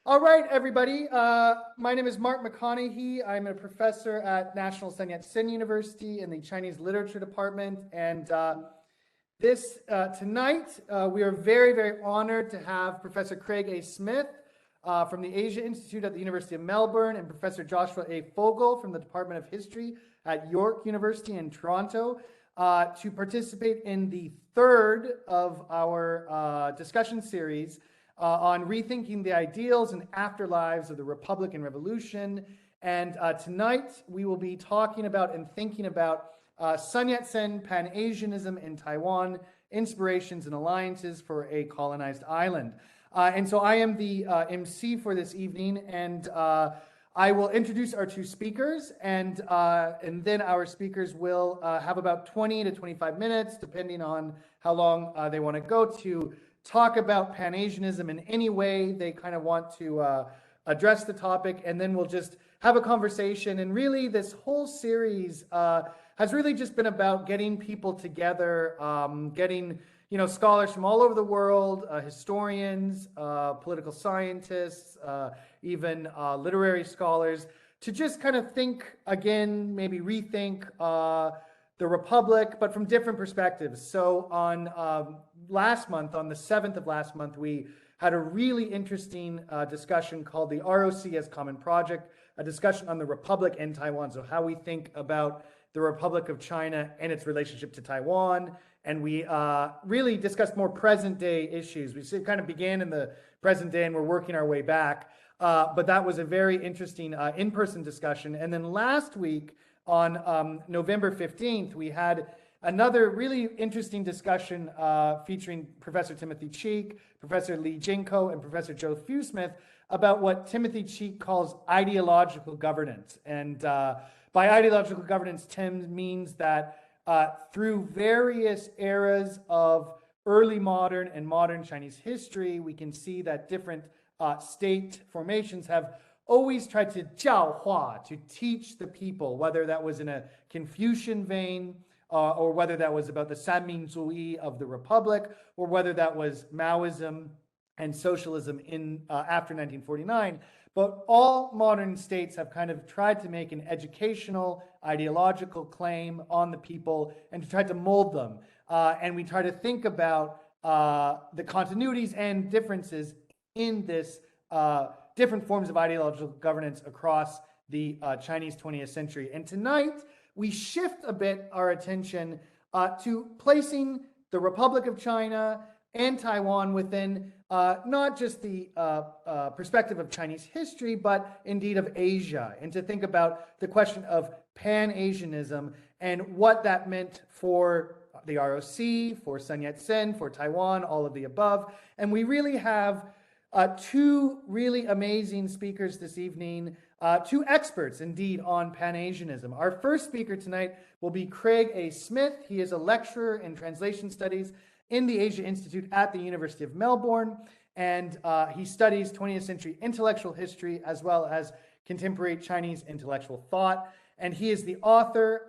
All right, everybody. My name is McConaghy. I'm a professor at National SunYat-sen University in the Chinese Literature Department. And tonight, we are very, very honored to have Professor Craig A. Smith from the Asia Institute at the University of Melbourne and Professor Joshua A. Fogel from the Department of History at York University in Toronto to participate in the third of our discussion series on rethinking the ideals and afterlives of the Republican Revolution. And tonight we will be talking about and thinking about SunYat-sen, Pan-Asianism in Taiwan, inspirations and alliances for a colonized island. And so I am the MC for this evening, and I will introduce our two speakers, and then our speakers will have about 20 to 25 minutes, depending on how long they want to go, to talk about Pan-Asianism in any way they kind of want to address the topic, and then we'll just have a conversation. And really, this whole series has really just been about getting people together, getting scholars from all over the world, historians, political scientists, even literary scholars, to just kind of think again, maybe rethink the Republic, but from different perspectives. So on last month, on the 7th of last month, we had a really interesting discussion called the ROC as Common Project, a discussion on the Republic and Taiwan. So how we think about the Republic of China and its relationship to Taiwan. And we really discussed more present day issues. We kind of began in the present day and we're working our way back. But that was a very interesting in-person discussion. And then last week on November 15th, we had another really interesting discussion featuring Professor Timothy Cheek, Professor Lee Jinko, and Professor Joe Fewsmith about what Timothy Cheek calls ideological governance. And by ideological governance, Tim means that through various eras of early modern and modern Chinese history, we can see that different state formations have always tried to 教化, to teach the people, whether that was in a Confucian vein, or whether that was about the Sanminzuyi of the Republic, or whether that was Maoism and socialism in after 1949. But all modern states have kind of tried to make an educational, ideological claim on the people and to try to mold them. And we try to think about the continuities and differences in this different forms of ideological governance across the Chinese 20th century. And tonight, we shift a bit our attention to placing the Republic of China and Taiwan within not just the perspective of Chinese history, but indeed of Asia, and to think about the question of Pan-Asianism and what that meant for the ROC, for Sun Yat-sen, for Taiwan, all of the above. And we really have two really amazing speakers this evening, two experts indeed on Pan-Asianism. Our first speaker tonight will be Craig A. Smith. He is a lecturer in translation studies in the Asia Institute at the University of Melbourne, and he studies 20th century intellectual history as well as contemporary Chinese intellectual thought. And he is the author,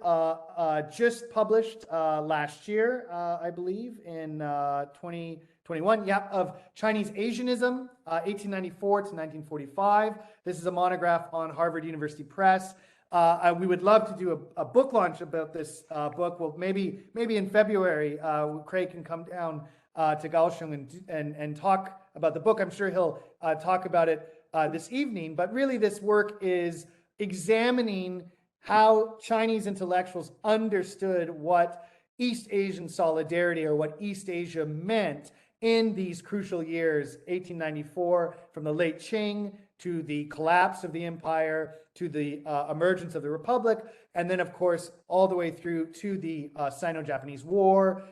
just published last year, I believe, in 2021, of Chinese Asianism, 1894 to 1945. This is a monograph on Harvard University Press. We would love to do a book launch about this book. Well, maybe in February, Craig can come down to Kaohsiung and talk about the book. I'm sure he'll talk about it this evening. But really, this work is examining how Chinese intellectuals understood what East Asian solidarity, or what East Asia meant in these crucial years, 1894, from the late Qing to the collapse of the empire, to the emergence of the Republic, and then, of course, all the way through to the Sino-Japanese War,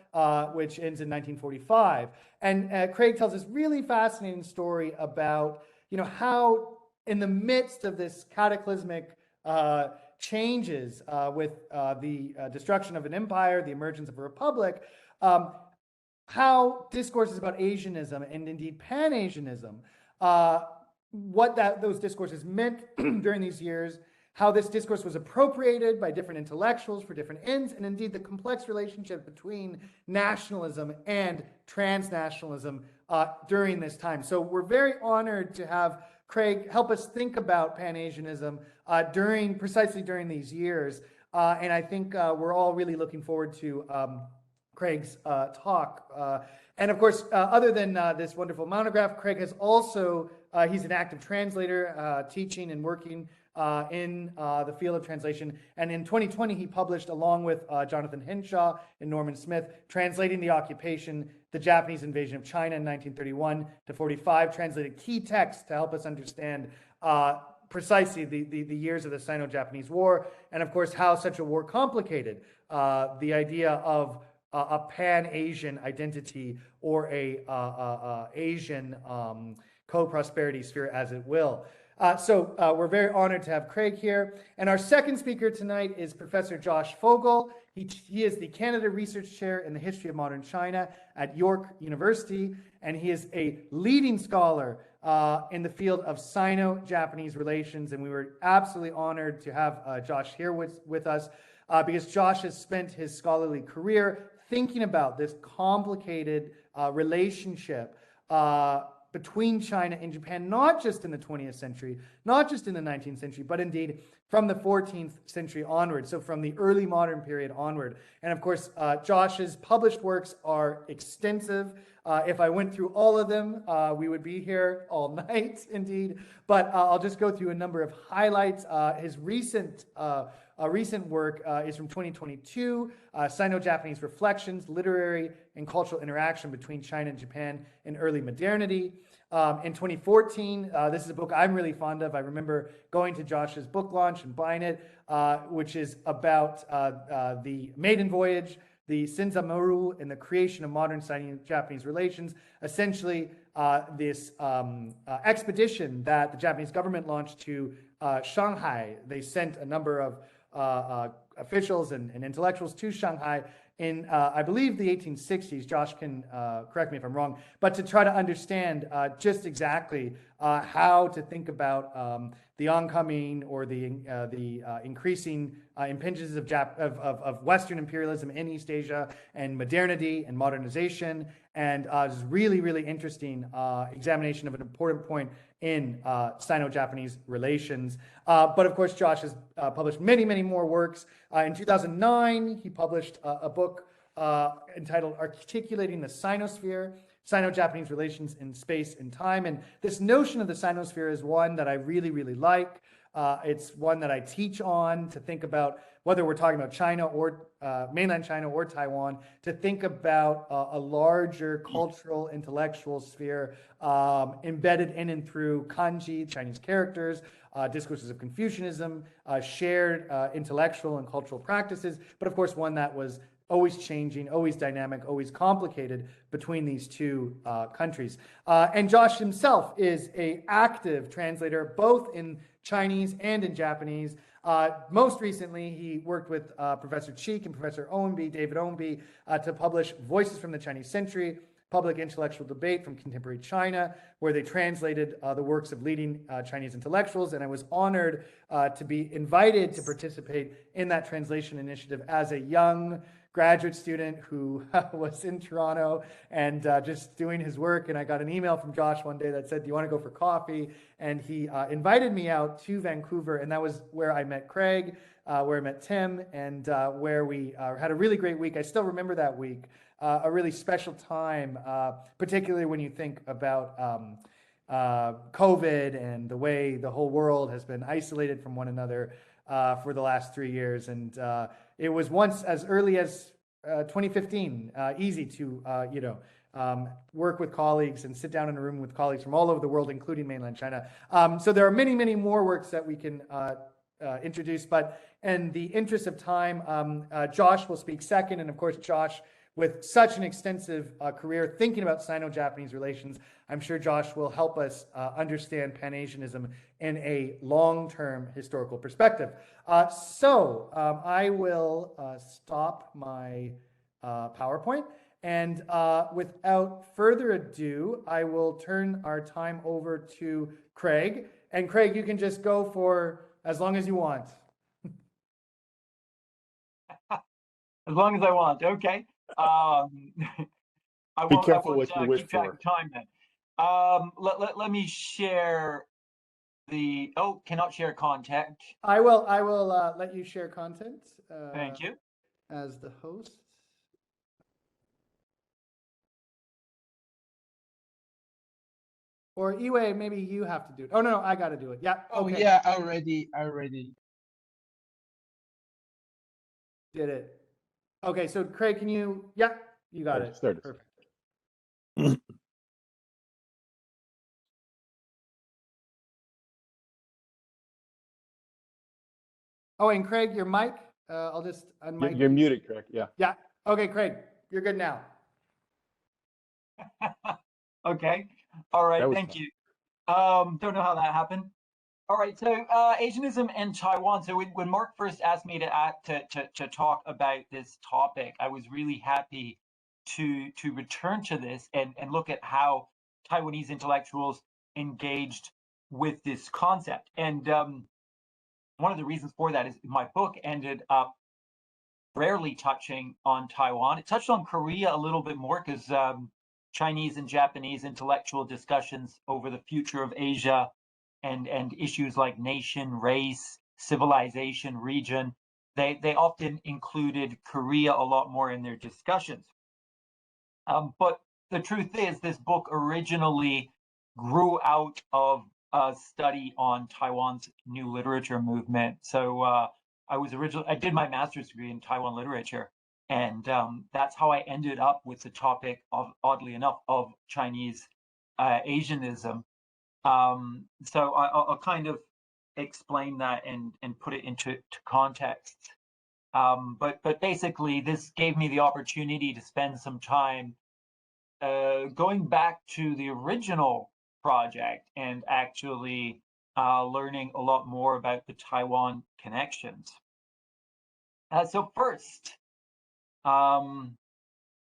which ends in 1945. And Craig tells this really fascinating story about, how in the midst of this cataclysmic changes with the destruction of an empire, the emergence of a republic, how discourses about Asianism and indeed Pan-Asianism, what those discourses meant during these years, how this discourse was appropriated by different intellectuals for different ends, and indeed the complex relationship between nationalism and transnationalism during this time. So we're very honored to have Craig help us think about Pan-Asianism precisely during these years. And I think we're all really looking forward to Craig's talk. And of course, other than this wonderful monograph, Craig has also, he's an active translator, teaching and working in the field of translation. And in 2020, he published, along with Jonathan Henshaw and Norman Smith, Translating the Occupation, the Japanese Invasion of China in 1931 to 45, translated key texts to help us understand precisely the years of the Sino-Japanese War, and of course, how such a war complicated the idea of a pan-Asian identity or a Asian co-prosperity sphere, as it will. So we're very honored to have Craig here. And our second speaker tonight is Professor Josh Fogel. He is the Canada Research Chair in the History of Modern China at York University, and he is a leading scholar in the field of Sino-Japanese relations. And we were absolutely honored to have Josh here with us because Josh has spent his scholarly career thinking about this complicated relationship between China and Japan, not just in the 20th century, not just in the 19th century, but indeed from the 14th century onward, so from the early modern period onward. And of course, Josh's published works are extensive. If I went through all of them, we would be here all night, indeed. But I'll just go through a number of highlights. His recent work is from 2022, Sino-Japanese Reflections, Literary and Cultural Interaction Between China and Japan in Early Modernity. In 2014, this is a book I'm really fond of. I remember going to Josh's book launch and buying it, which is about the maiden voyage, the Shinzamaru, and the creation of modern Sino-Japanese relations. Essentially, this expedition that the Japanese government launched to Shanghai. They sent a number of officials and intellectuals to Shanghai in, I believe, the 1860s. Josh can correct me if I'm wrong, but to try to understand just exactly how to think about the oncoming or the increasing impinges of Western imperialism in East Asia and modernity and modernization. And it's really, really interesting examination of an important point in Sino-Japanese relations. But of course, Josh has published many, many more works. In 2009, he published a book entitled Articulating the Sinosphere, Sino-Japanese Relations in Space and Time. And this notion of the Sinosphere is one that I really, really like. It's one that I teach on to think about whether we're talking about China or mainland China or Taiwan, to think about a larger cultural, intellectual sphere embedded in and through kanji, Chinese characters, discourses of Confucianism, shared intellectual and cultural practices, but of course one that was always changing, always dynamic, always complicated between these two countries. And Josh himself is an active translator, both in Chinese and in Japanese. Most recently, he worked with Professor Cheek and Professor Owenby, David Owenby, to publish Voices from the Chinese Century, Public Intellectual Debate from Contemporary China, where they translated the works of leading Chinese intellectuals. And I was honored to be invited to participate in that translation initiative as a young graduate student who was in Toronto and just doing his work. And I got an email from Josh one day that said, "Do you want to go for coffee?" And he invited me out to Vancouver, and that was where I met Craig, where I met Tim, and where we had a really great week. I still remember that week, a really special time, particularly when you think about COVID and the way the whole world has been isolated from one another for the last 3 years. And it was once as early as 2015, easy to, work with colleagues and sit down in a room with colleagues from all over the world, including mainland China. So there are many, many more works that we can introduce, but in the interest of time, Josh will speak second. And of course, Josh, with such an extensive career thinking about Sino-Japanese relations, I'm sure Josh will help us understand Pan-Asianism in a long-term historical perspective. So I will stop my PowerPoint, and without further ado, I will turn our time over to Craig. And Craig, you can just go for as long as you want. As long as I want, okay. Be careful what you wish keep track for. of time then. Let me share cannot share content. I will let you share content. Thank you. As the host. Or Iwei, maybe you have to do it. Oh no, I got to do it. Yeah. Oh okay. yeah, I already Did it. Okay, so Craig, can you? Yeah, you got it. Started. Perfect. Oh, and Craig, your mic. I'll just unmic. You're muted, correct? Yeah. Yeah. Okay, Craig, you're good now. Okay. All right. That was Thank fun. you. Don't know how that happened. All right. So Asianism and Taiwan. So when Mark first asked me to talk about this topic, I was really happy to return to this and look at how Taiwanese intellectuals engaged with this concept. And one of the reasons for that is my book ended up rarely touching on Taiwan. It touched on Korea a little bit more because Chinese and Japanese intellectual discussions over the future of Asia and issues like nation, race, civilization, region, they often included Korea a lot more in their discussions. But the truth is, this book originally grew out of a study on Taiwan's new literature movement. So I did my master's degree in Taiwan literature, and that's how I ended up with the topic of, oddly enough, of Chinese Asianism. So I'll kind of explain that and put it into context. But basically, this gave me the opportunity to spend some time going back to the original project and actually learning a lot more about the Taiwan connections. So first, I'm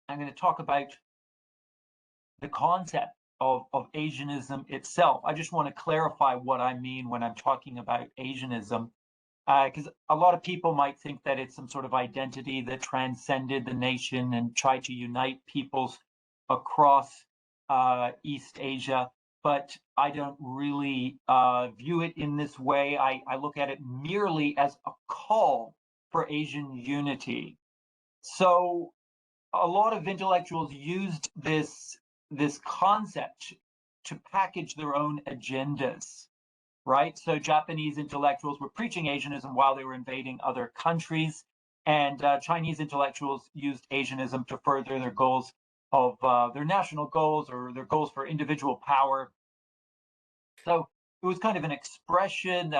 going to talk about the concept of Asianism itself. I just want to clarify what I mean when I'm talking about Asianism, because a lot of people might think that it's some sort of identity that transcended the nation and tried to unite peoples across East Asia. But I don't really view it in this way. I look at it merely as a call for Asian unity. So a lot of intellectuals used this concept to package their own agendas, right? So Japanese intellectuals were preaching Asianism while they were invading other countries, and Chinese intellectuals used Asianism to further their goals of their national goals or their goals for individual power. So it was kind of an expression,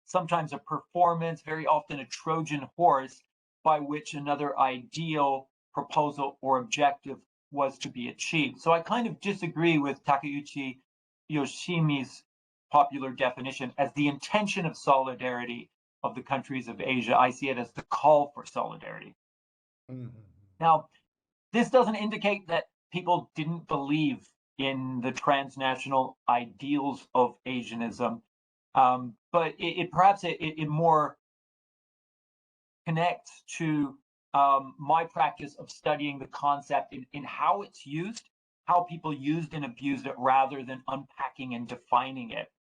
sometimes a performance, very often a Trojan horse by which another ideal, proposal, or objective was to be achieved. So I kind of disagree with Takeuchi Yoshimi's popular definition as the intention of solidarity of the countries of Asia. I see it as the call for solidarity. Mm-hmm. Now, this doesn't indicate that people didn't believe in the transnational ideals of Asianism, but it perhaps more connects to my practice of studying the concept in how it's used, how people used and abused it, rather than unpacking and defining it.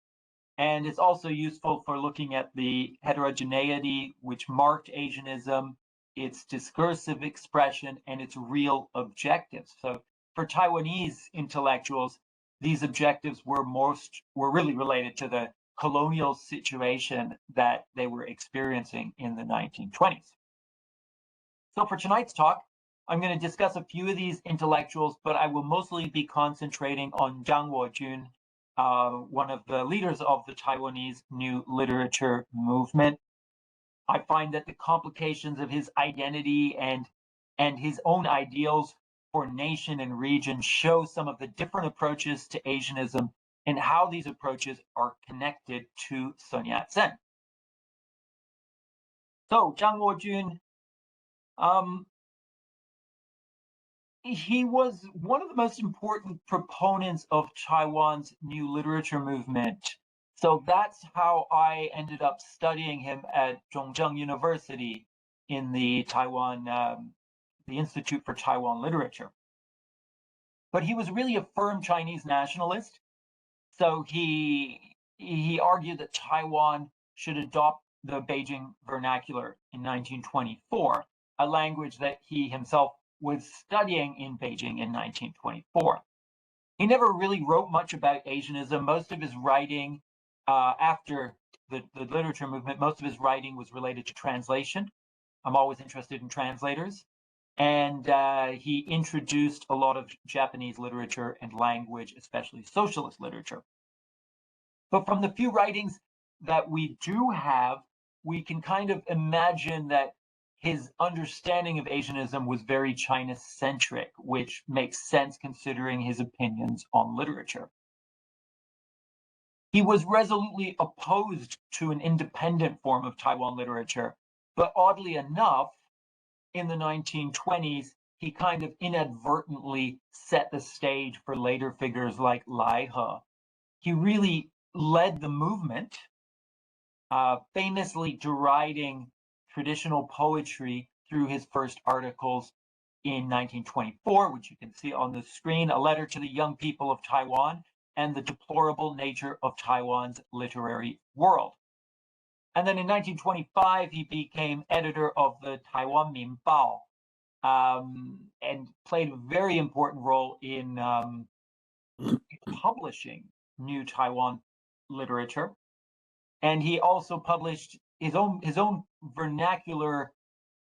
And it's also useful for looking at the heterogeneity which marked Asianism, its discursive expression, and its real objectives. So for Taiwanese intellectuals, these objectives were really related to the colonial situation that they were experiencing in the 1920s. So for tonight's talk, I'm going to discuss a few of these intellectuals, but I will mostly be concentrating on Zhang Wojun, one of the leaders of the Taiwanese New Literature movement. I find that the complications of his identity and his own ideals for nation and region show some of the different approaches to Asianism and how these approaches are connected to SunYat-sen. So Zhang Wojun, he was one of the most important proponents of Taiwan's New Literature movement. So that's how I ended up studying him at Zhongzheng University in the Taiwan, the Institute for Taiwan Literature. But he was really a firm Chinese nationalist. So he he argued that Taiwan should adopt the Beijing vernacular in 1924, a language that he himself was studying in Beijing in 1924. He never really wrote much about Asianism. Most of his writing after the literature movement, most of his writing was related to translation. I'm always interested in translators. And he introduced a lot of Japanese literature and language, especially socialist literature. But from the few writings that we do have, we can kind of imagine that his understanding of Asianism was very China-centric, which makes sense considering his opinions on literature. He was resolutely opposed to an independent form of Taiwan literature, but oddly enough, in the 1920s, he kind of inadvertently set the stage for later figures like Lai He. He really led the movement, famously deriding traditional poetry through his first articles in 1924, which you can see on the screen, A Letter to the Young People of Taiwan and the Deplorable Nature of Taiwan's Literary World. And then in 1925, he became editor of the Taiwan Minbao and played a very important role in publishing new Taiwan literature. And he also published his own vernacular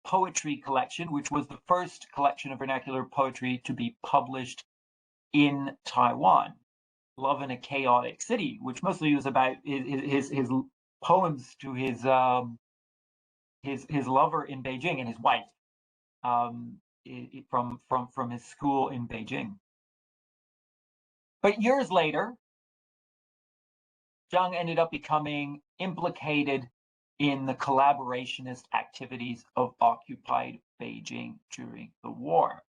poetry collection, which was the first collection of vernacular poetry to be published in Taiwan, Love in a Chaotic City, which mostly was about his poems to his lover in Beijing and his wife from his school in Beijing. But years later, Zhang ended up becoming implicated in the collaborationist activities of occupied Beijing during the war.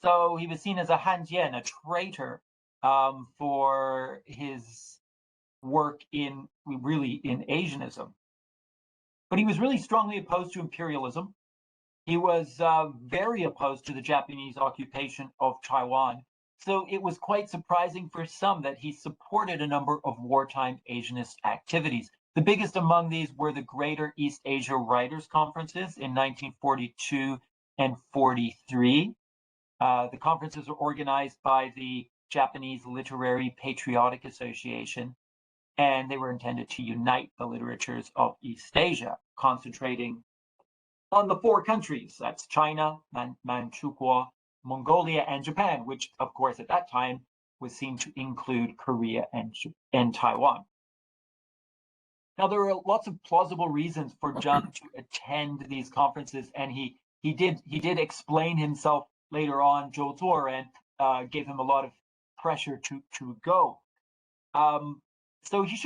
So he was seen as a hanjian, a traitor, for his work in Asianism. But he was really strongly opposed to imperialism. He was very opposed to the Japanese occupation of Taiwan. So it was quite surprising for some that he supported a number of wartime Asianist activities. The biggest among these were the Greater East Asia Writers' Conferences in 1942 and 43. The conferences were organized by the Japanese Literary Patriotic Association, and they were intended to unite the literatures of East Asia, concentrating on the four countries. That's China, Manchukuo, Mongolia, and Japan, which, of course, at that time was seen to include Korea and Taiwan. Now, there are lots of plausible reasons for Zhang to attend these conferences, and he did explain himself later on. Zhou Zuoren gave him a lot of pressure to go. So these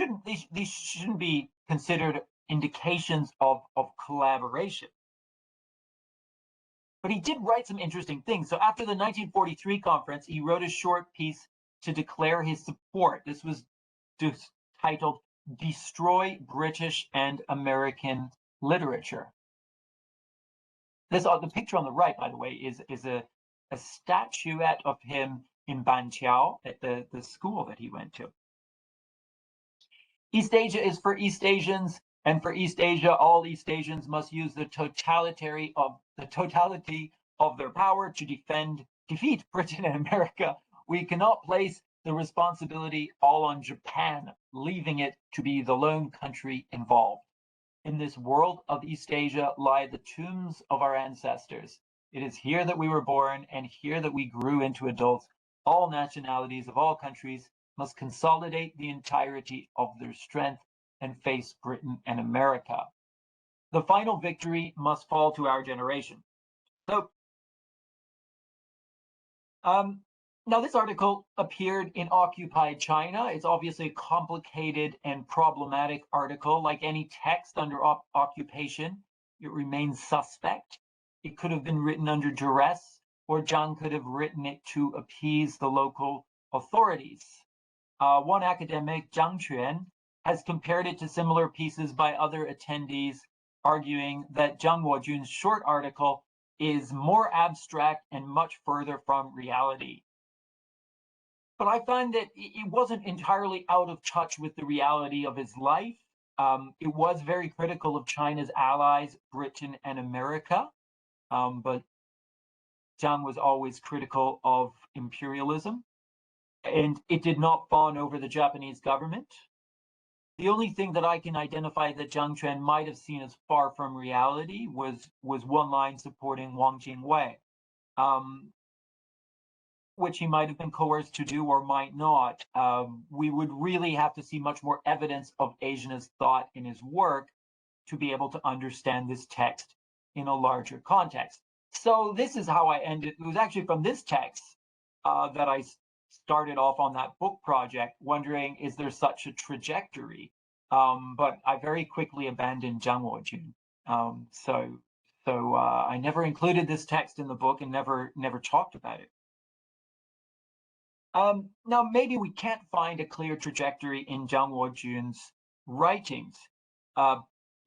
shouldn't be considered indications of collaboration. But he did write some interesting things. So after the 1943 conference, he wrote a short piece to declare his support. This was titled Destroy British and American Literature. The picture on the right, by the way, is a statuette of him in Banqiao at the school that he went to. East Asia is for East Asians, and for East Asia, all East Asians must use the totality of their power to defeat Britain and America. We cannot place the responsibility all on Japan, leaving it to be the lone country involved. In this world of East Asia lie the tombs of our ancestors. It is here that we were born, and here that we grew into adults. All nationalities of all countries must consolidate the entirety of their strength and face Britain and America. The final victory must fall to our generation. So, now this article appeared in occupied China. It's obviously a complicated and problematic article. Like any text under occupation, it remains suspect. It could have been written under duress, or Zhang could have written it to appease the local authorities. One academic, Zhang Quan, has compared it to similar pieces by other attendees, arguing that Zhang Wojun's short article is more abstract and much further from reality. But I find that it wasn't entirely out of touch with the reality of his life. It was very critical of China's allies, Britain and America, but Zhang was always critical of imperialism, and it did not fawn over the Japanese government. The only thing that I can identify that Zhang Quan might have seen as far from reality was one line supporting Wang Jingwei, which he might have been coerced to do or might not. We would really have to see much more evidence of Asianist thought in his work to be able to understand this text in a larger context. So this is how I ended. It was actually from this text that I started off on that book project, wondering, is there such a trajectory? But I very quickly abandoned Zhang Wojun. So I never included this text in the book and never talked about it. Now, maybe we can't find a clear trajectory in Zhang Wojun's writings.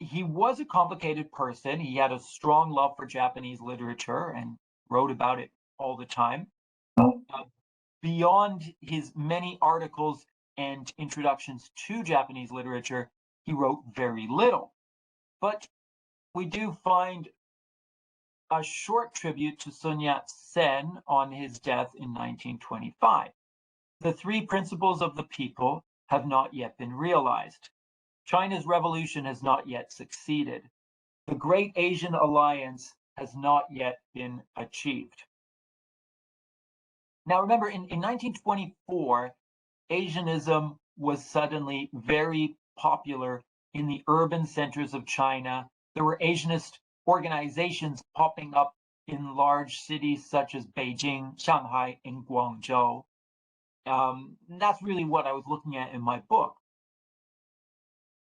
He was a complicated person. He had a strong love for Japanese literature and wrote about it all the time. Beyond his many articles and introductions to Japanese literature, he wrote very little. But we do find a short tribute to SunYat-sen on his death in 1925. The three principles of the people have not yet been realized. China's revolution has not yet succeeded. The Great Asian Alliance has not yet been achieved. Now, remember, in 1924, Asianism was suddenly very popular in the urban centers of China. There were Asianist organizations popping up in large cities such as Beijing, Shanghai, and Guangzhou. That's really what I was looking at in my book.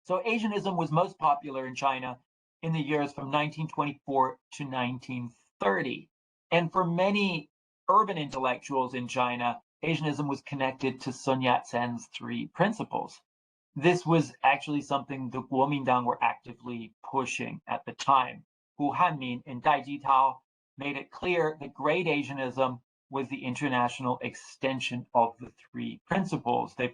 So Asianism was most popular in China in the years from 1924 to 1930. And for many urban intellectuals in China, Asianism was connected to Sun Yat-sen's three principles. This was actually something the Kuomintang were actively pushing at the time. Hu Hanmin and Dai Jitao made it clear that Great Asianism was the international extension of the three principles. They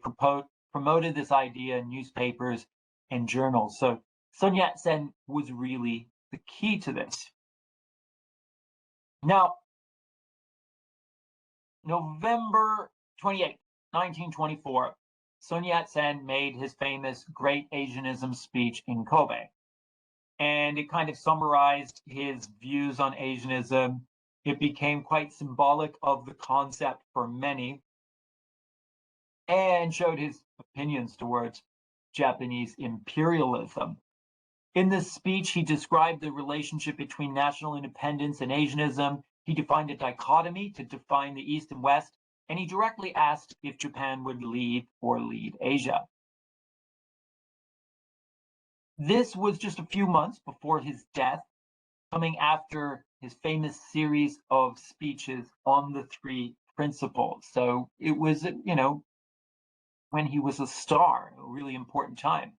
promoted this idea in newspapers and journals. So Sun Yat-sen was really the key to this. Now, November 28, 1924, Sun Yat-sen made his famous Great Asianism speech in Kobe. And it kind of summarized his views on Asianism. It became quite symbolic of the concept for many and showed his opinions towards Japanese imperialism. In this speech, he described the relationship between national independence and Asianism. He defined a dichotomy to define the East and West, and he directly asked if Japan would lead or lead Asia. This was just a few months before his death, coming after his famous series of speeches on the three principles. So it was, when he was a star, a really important time.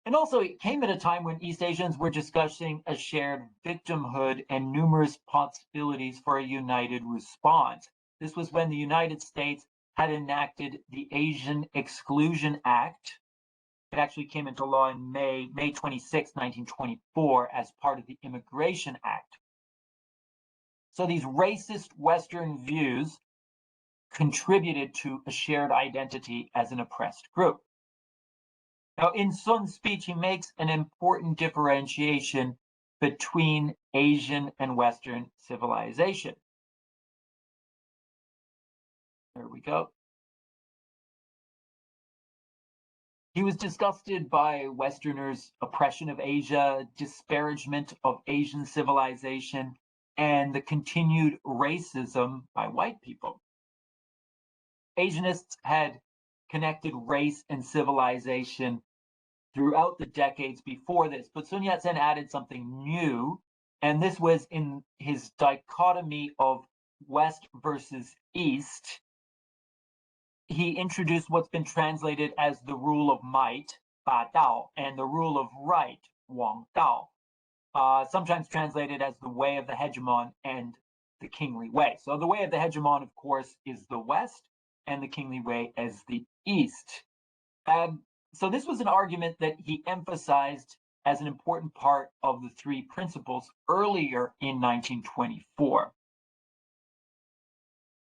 And also, it came at a time when East Asians were discussing a shared victimhood and numerous possibilities for a united response. This was when the United States had enacted the Asian Exclusion Act. It actually came into law in May 26, 1924, as part of the Immigration Act. So these racist Western views contributed to a shared identity as an oppressed group. Now, in Sun's speech, he makes an important differentiation between Asian and Western civilization. There we go. He was disgusted by Westerners' oppression of Asia, disparagement of Asian civilization, and the continued racism by white people. Asianists had connected race and civilization throughout the decades before this, but Sun Yat-sen added something new, and this was in his dichotomy of West versus East. He introduced what's been translated as the rule of might, Ba Dao, and the rule of right, Wang Dao, sometimes translated as the way of the hegemon and the kingly way. So the way of the hegemon, of course, is the West. and the kingly way as the East. So this was an argument that he emphasized as an important part of the three principles earlier in 1924.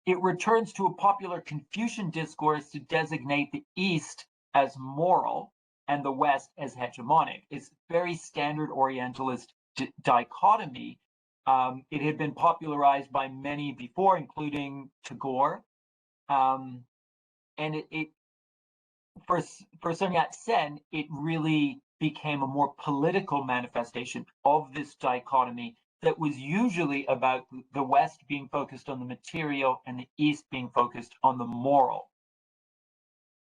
It returns to a popular Confucian discourse to designate the East as moral and the West as hegemonic. It's very standard Orientalist dichotomy. It had been popularized by many before, including Tagore. And for Sun Yat-sen, it really became a more political manifestation of this dichotomy that was usually about the West being focused on the material and the East being focused on the moral.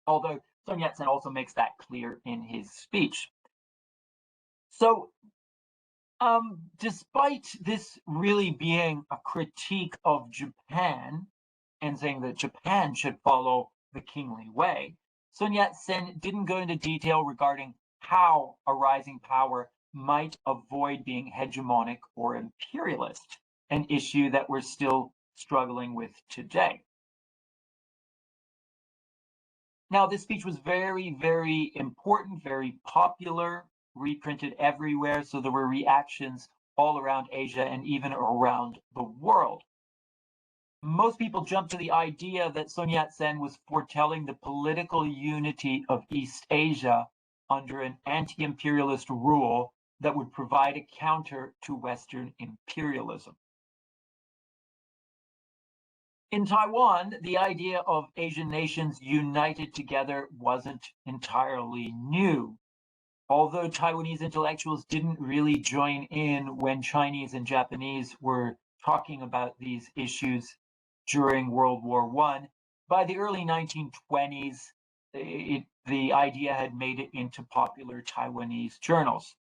Although Sun Yat-sen also makes that clear in his speech. So, despite this really being a critique of Japan and saying that Japan should follow the kingly way, Sun Yat-sen didn't go into detail regarding how a rising power might avoid being hegemonic or imperialist, an issue that we're still struggling with today. Now, this speech was very, very important, very popular, reprinted everywhere, so there were reactions all around Asia and even around the world. Most people jumped to the idea that Sun Yat-sen was foretelling the political unity of East Asia under an anti-imperialist rule that would provide a counter to Western imperialism. In Taiwan, the idea of Asian nations united together wasn't entirely new. Although Taiwanese intellectuals didn't really join in when Chinese and Japanese were talking about these issues during World War I, by the early 1920s, the idea had made it into popular Taiwanese journals.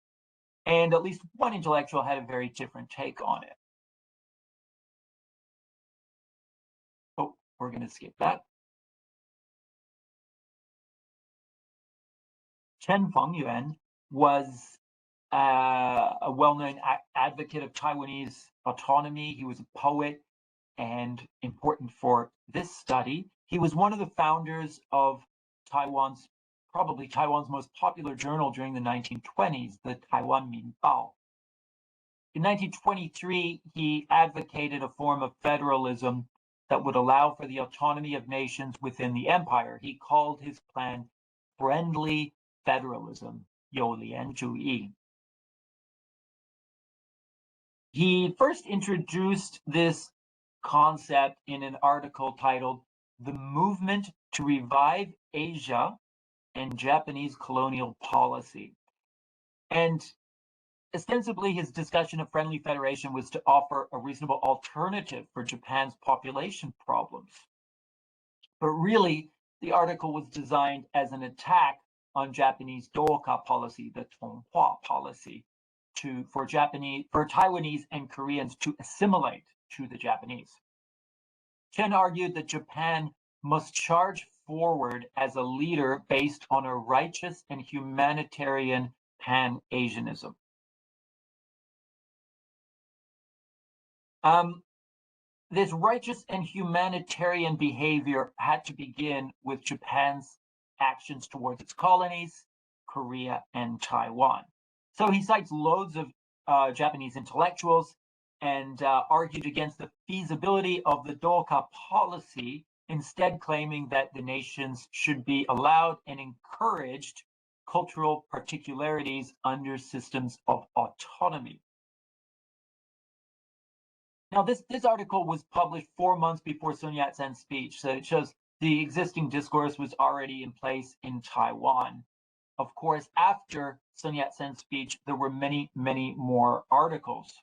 And at least one intellectual had a very different take on it. Oh, we're going to skip that. Chen Fung Yu was a well-known advocate of Taiwanese autonomy. He was a poet and important for this study. He was one of the founders of probably Taiwan's most popular journal during the 1920s, the Taiwan Minbao. In 1923, he advocated a form of federalism that would allow for the autonomy of nations within the empire. He called his plan friendly federalism, 有联主义. He first introduced this concept in an article titled "The Movement to Revive Asia and Japanese Colonial Policy." And ostensibly, his discussion of friendly federation was to offer a reasonable alternative for Japan's population problems. But really, the article was designed as an attack on Japanese Doka policy, the Tonghua policy, for Taiwanese and Koreans to assimilate to the Japanese. Chen argued that Japan must charge forward as a leader based on a righteous and humanitarian Pan-Asianism. This righteous and humanitarian behavior had to begin with Japan's actions towards its colonies, Korea, and Taiwan. So he cites loads of Japanese intellectuals and argued against the feasibility of the Doka policy, instead claiming that the nations should be allowed and encouraged cultural particularities under systems of autonomy. Now, this article was published 4 months before Sun Yat-sen's speech, so it shows the existing discourse was already in place in Taiwan. Of course, after Sun Yat-sen's speech, there were many, many more articles.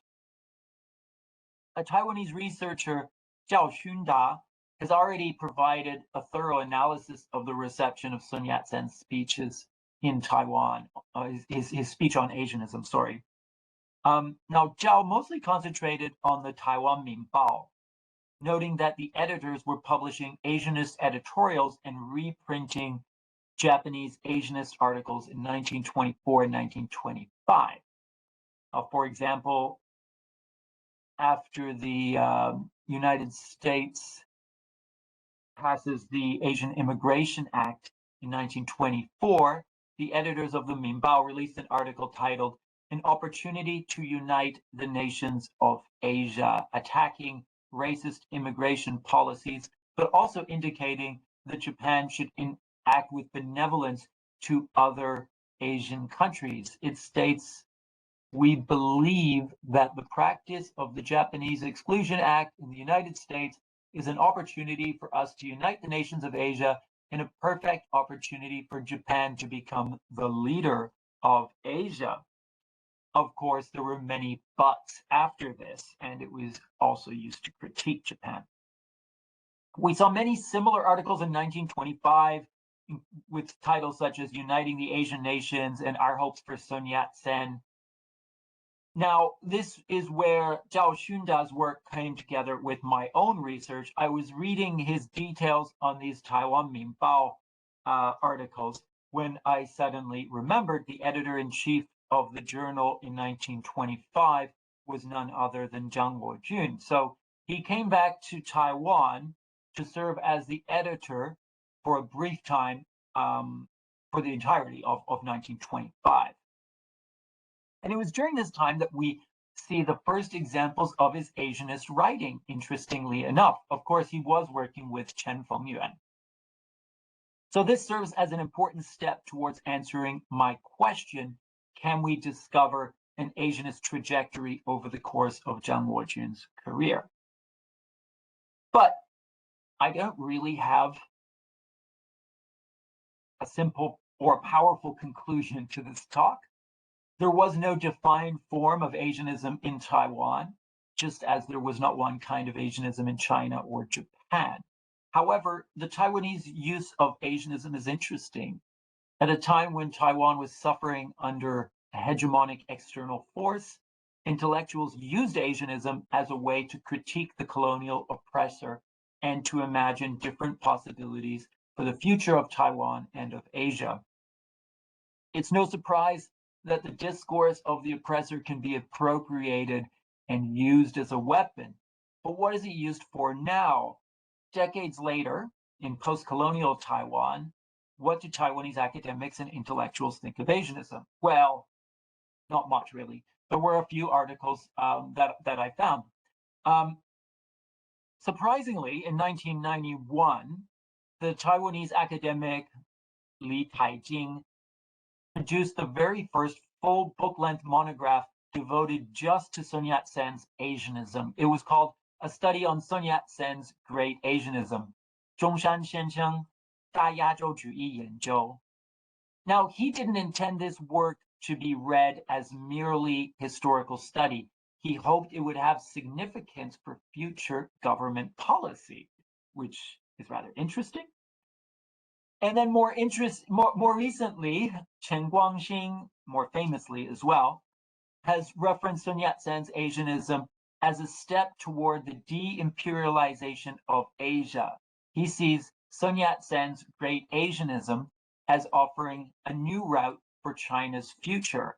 A Taiwanese researcher, Zhao Xunda, has already provided a thorough analysis of the reception of Sun Yat-sen's speeches in Taiwan, his speech on Asianism, sorry. Now, Zhao mostly concentrated on the Taiwan Minbao, noting that the editors were publishing Asianist editorials and reprinting Japanese Asianist articles in 1924 and 1925. For example, after the United States passes the Asian Immigration Act in 1924, the editors of the Minbao released an article titled "An Opportunity to Unite the Nations of Asia," attacking racist immigration policies, but also indicating that Japan should act with benevolence to other Asian countries. It states, "We believe that the practice of the Japanese Exclusion Act in the United States is an opportunity for us to unite the nations of Asia and a perfect opportunity for Japan to become the leader of Asia." Of course, there were many buts after this, and it was also used to critique Japan. We saw many similar articles in 1925 with titles such as "Uniting the Asian Nations" and "Our Hopes for SunYat-sen." Now, this is where Zhao Xunda's work came together with my own research. I was reading his details on these Taiwan Minbao articles when I suddenly remembered the editor-in-chief of the journal in 1925 was none other than Zhang Wojun. So he came back to Taiwan to serve as the editor for a brief time for the entirety of 1925. And it was during this time that we see the first examples of his Asianist writing, interestingly enough. Of course, he was working with Chen Fung Yu. So this serves as an important step towards answering my question: can we discover an Asianist trajectory over the course of Zhang Wojun's career? But I don't really have a simple or powerful conclusion to this talk. There was no defined form of Asianism in Taiwan, just as there was not one kind of Asianism in China or Japan. However, the Taiwanese use of Asianism is interesting. At a time when Taiwan was suffering under a hegemonic external force, intellectuals used Asianism as a way to critique the colonial oppressor and to imagine different possibilities for the future of Taiwan and of Asia. It's no surprise that the discourse of the oppressor can be appropriated and used as a weapon. But what is it used for now? Decades later, in post-colonial Taiwan, what do Taiwanese academics and intellectuals think of Asianism? Well, not much really. There were a few articles that I found. Surprisingly, in 1991, the Taiwanese academic Li Taijing produced the very first full book-length monograph devoted just to Sun Yat-sen's Asianism. It was called "A Study on Sun Yat-sen's Great Asianism," 中山先生大亚洲主义研究. Now, he didn't intend this work to be read as merely historical study. He hoped it would have significance for future government policy, which is rather interesting. And then more recently, Chen Guangxing, more famously as well, has referenced Sun Yat-sen's Asianism as a step toward the de-imperialization of Asia. He sees Sun Yat-sen's Great Asianism as offering a new route for China's future.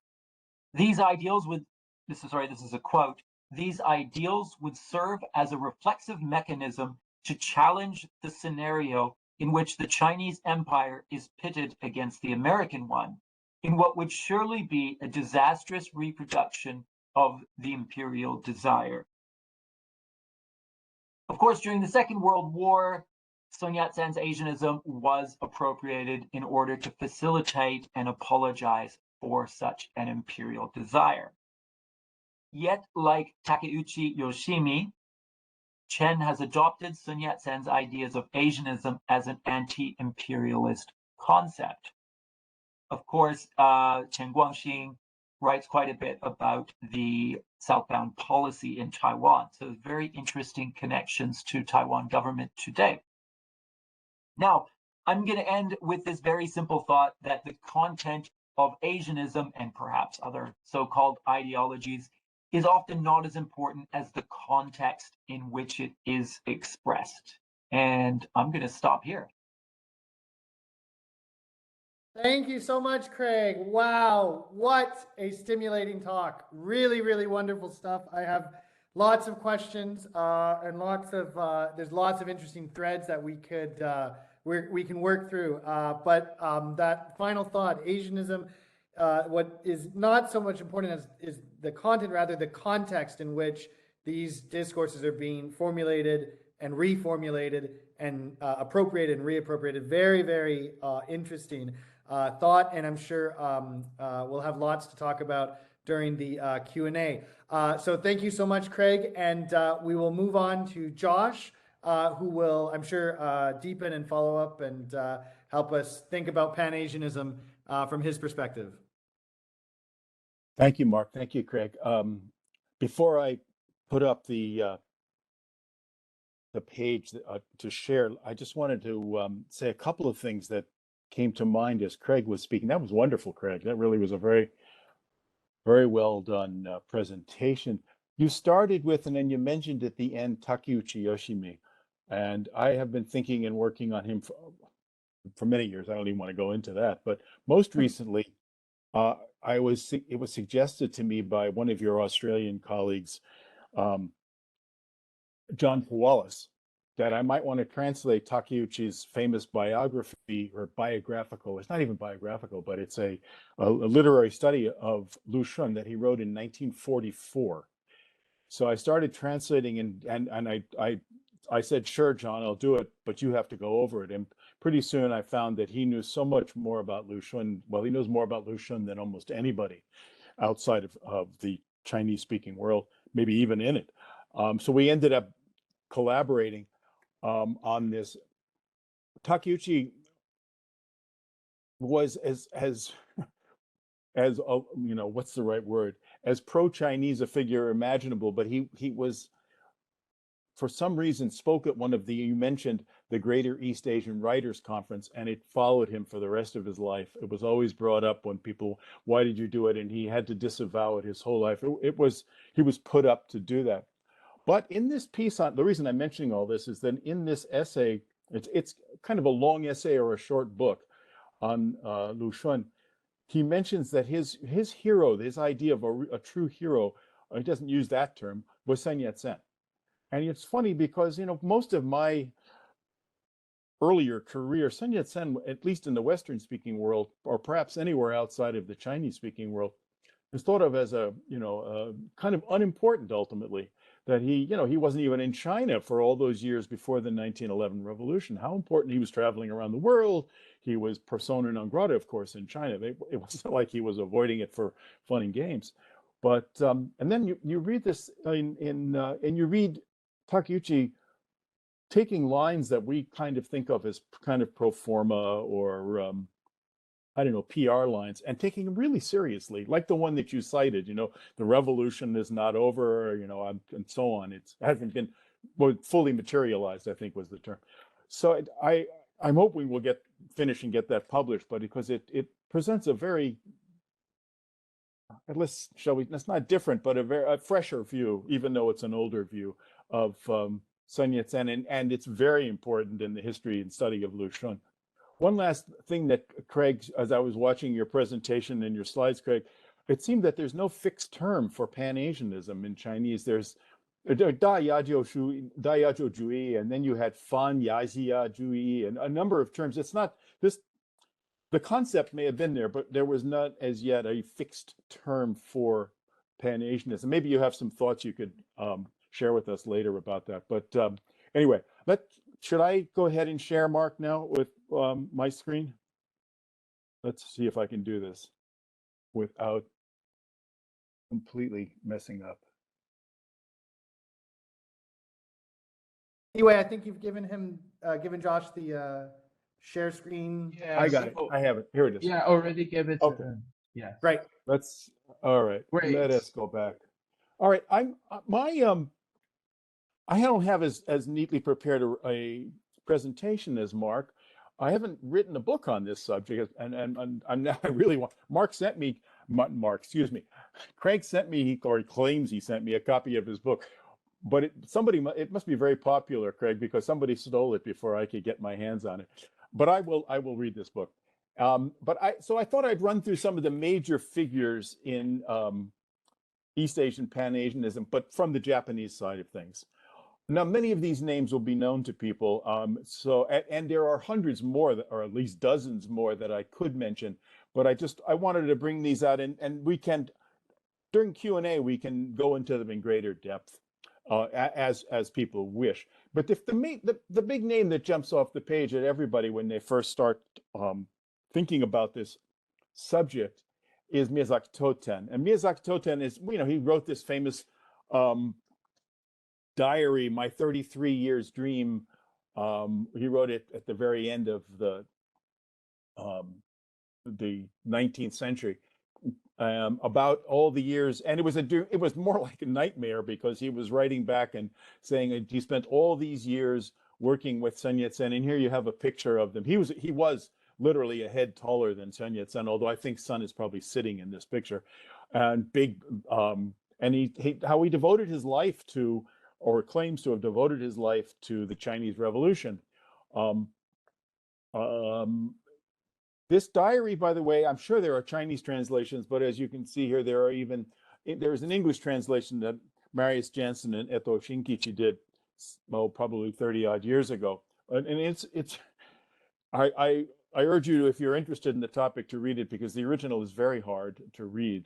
These ideals would, this is a quote, "These ideals would serve as a reflexive mechanism to challenge the scenario in which the Chinese empire is pitted against the American one, in what would surely be a disastrous reproduction of the imperial desire." Of course, during the Second World War, Sun Yat-sen's Asianism was appropriated in order to facilitate and apologize for such an imperial desire. Yet, like Takeuchi Yoshimi, Chen has adopted Sun Yat-sen's ideas of Asianism as an anti-imperialist concept. Of course, Chen Guangxing writes quite a bit about the southbound policy in Taiwan. So very interesting connections to Taiwan government today. Now, I'm going to end with this very simple thought that the content of Asianism and perhaps other so-called ideologies is often not as important as the context in which it is expressed. And I'm going to stop here. Thank you so much, Craig. Wow, what a stimulating talk. Really, really wonderful stuff. I have lots of questions and there's lots of interesting threads that we can work through. But that final thought, Asianism, what is not so much important is the content, rather the context in which these discourses are being formulated and reformulated and appropriated and reappropriated. Very, very interesting thought, and I'm sure we'll have lots to talk about during the Q&A. So thank you so much, Craig, and we will move on to Josh, who will, I'm sure, deepen and follow up and help us think about Pan-Asianism from his perspective. Thank you, Mark. Thank you, Craig. Before I put up the page to share, I just wanted to say a couple of things that came to mind as Craig was speaking. That was wonderful, Craig. That really was a very, very well done presentation. You started with, and then you mentioned at the end, Takeuchi Yoshimi. And I have been thinking and working on him for many years. I don't even want to go into that. But most recently, it was suggested to me by one of your Australian colleagues, John Wallace, that I might want to translate Takeuchi's famous biography or biographical. It's not even biographical, but it's a literary study of Lu Xun that he wrote in 1944. So I started translating, and I said, sure, John, I'll do it, but you have to go over it. And pretty soon I found that he knew so much more about Lu Xun. Well, he knows more about Lu Xun than almost anybody outside of the Chinese-speaking world, maybe even in it. So we ended up collaborating on this. Takeuchi was as you know, what's the right word, as pro-Chinese a figure imaginable, but he was, for some reason, spoke at one of you mentioned the Greater East Asian Writers Conference, and it followed him for the rest of his life. It was always brought up when people, why did you do it? And he had to disavow it his whole life. He was put up to do that. But in this piece, the reason I'm mentioning all this is that in this essay, it's kind of a long essay or a short book on Lu Xun. He mentions that his hero, his idea of a true hero, he doesn't use that term, was SunYat-sen. And it's funny because, you know, most of my earlier career, SunYat-sen, at least in the Western-speaking world, or perhaps anywhere outside of the Chinese-speaking world, is thought of as a, you know, kind of unimportant ultimately. That he wasn't even in China for all those years before the 1911 revolution. How important he was traveling around the world. He was persona non grata, of course, in China. It wasn't like he was avoiding it for fun and games. But and then you read this and you read Takeuchi taking lines that we kind of think of as kind of pro forma or I don't know, PR lines, and taking them really seriously, like the one that you cited, you know, the revolution is not over, you know, and so on. It hasn't been fully materialized, I think was the term. So I'm hoping we'll finish and get that published, but because it presents a very, it's not different, but a fresher view, even though it's an older view of SunYat-sen, and it's very important in the history and study of Lu Xun. One last thing that, Craig, as I was watching your presentation and your slides, Craig, it seemed that there's no fixed term for Pan-Asianism in Chinese. There's Da-ya-jiu-jui, and then you had Fan-ya-xia-jui, and a number of terms. It's not this. The concept may have been there, but there was not as yet a fixed term for Pan-Asianism. Maybe you have some thoughts you could share with us later about that. But anyway, should I go ahead and share, Mark, now with my screen? Let's see if I can do this without completely messing up. Anyway, I think you've given Josh the share screen. Yeah, I got it. I have it. Here it is. Yeah, already gave it to Okay. them. Yeah. Right. All right. Great. Let us go back. All right. I don't have as neatly prepared a presentation as Mark. I haven't written a book on this subject, and now I really want. Craig sent me, or he claims he sent me, a copy of his book, but it must be very popular, Craig, because somebody stole it before I could get my hands on it. But I will read this book. So I thought I'd run through some of the major figures in East Asian Pan-Asianism, but from the Japanese side of things. Now, many of these names will be known to people. And there are hundreds more, or at least dozens more that I could mention, but I wanted to bring these out, and we can, during Q&A, we can go into them in greater depth as people wish. But if the big name that jumps off the page at everybody when they first start thinking about this subject is Miyazaki Toten. And Miyazaki Toten is, he wrote this famous diary, My 33 Years Dream. He wrote it at the very end of the 19th century, about all the years. And it was more like a nightmare, because he was writing back and saying he spent all these years working with Sun Yat-sen. And here you have a picture of them. He was literally a head taller than Sun Yat-sen, although I think Sun is probably sitting in this picture. And big, and how he devoted his life to, or claims to have devoted his life to, the Chinese Revolution. This diary, by the way, I'm sure there are Chinese translations, but as you can see here, there's an English translation that Marius Jansen and Eto Shinkichi did, probably 30 odd years ago. And I urge you to, if you're interested in the topic, to read it, because the original is very hard to read.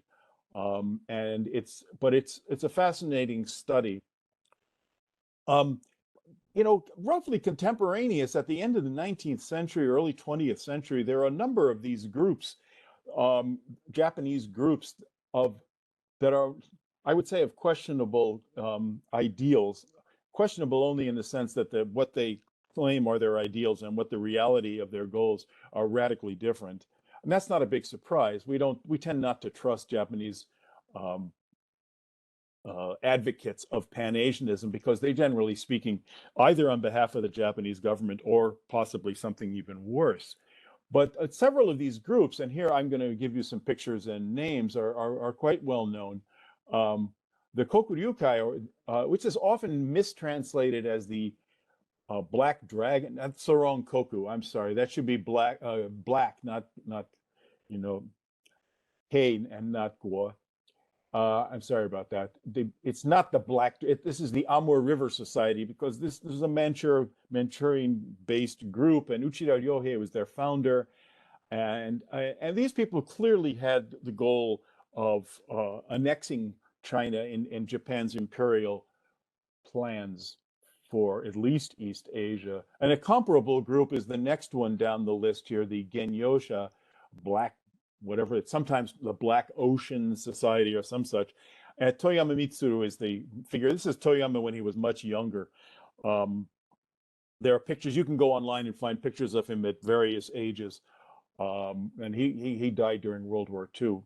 And it's a fascinating study. Roughly contemporaneous at the end of the 19th century, early 20th century, there are a number of these groups, Japanese groups that are, I would say, of questionable ideals, questionable only in the sense that what they claim are their ideals and what the reality of their goals are radically different. And that's not a big surprise. We tend not to trust Japanese advocates of Pan-Asianism, because they, generally speaking, either on behalf of the Japanese government or possibly something even worse. But several of these groups, and here I'm going to give you some pictures and names, are quite well known. The Kokuryukai, which is often mistranslated as the Black Dragon. That's the wrong Koku. I'm sorry. That should be black, not Hei and not Guo. I'm sorry about that. It's not the Black. This is the Amur River Society, because this is a Manchurian-based group, and Uchida Ryohei was their founder. And these people clearly had the goal of annexing China in Japan's imperial plans for at least East Asia. And a comparable group is the next one down the list here, the Genyosha, whatever it's sometimes the Black Ocean Society or some such. Toyama Mitsuru is the figure. This is Toyama when he was much younger. There are pictures. You can go online and find pictures of him at various ages. And he died during World War II.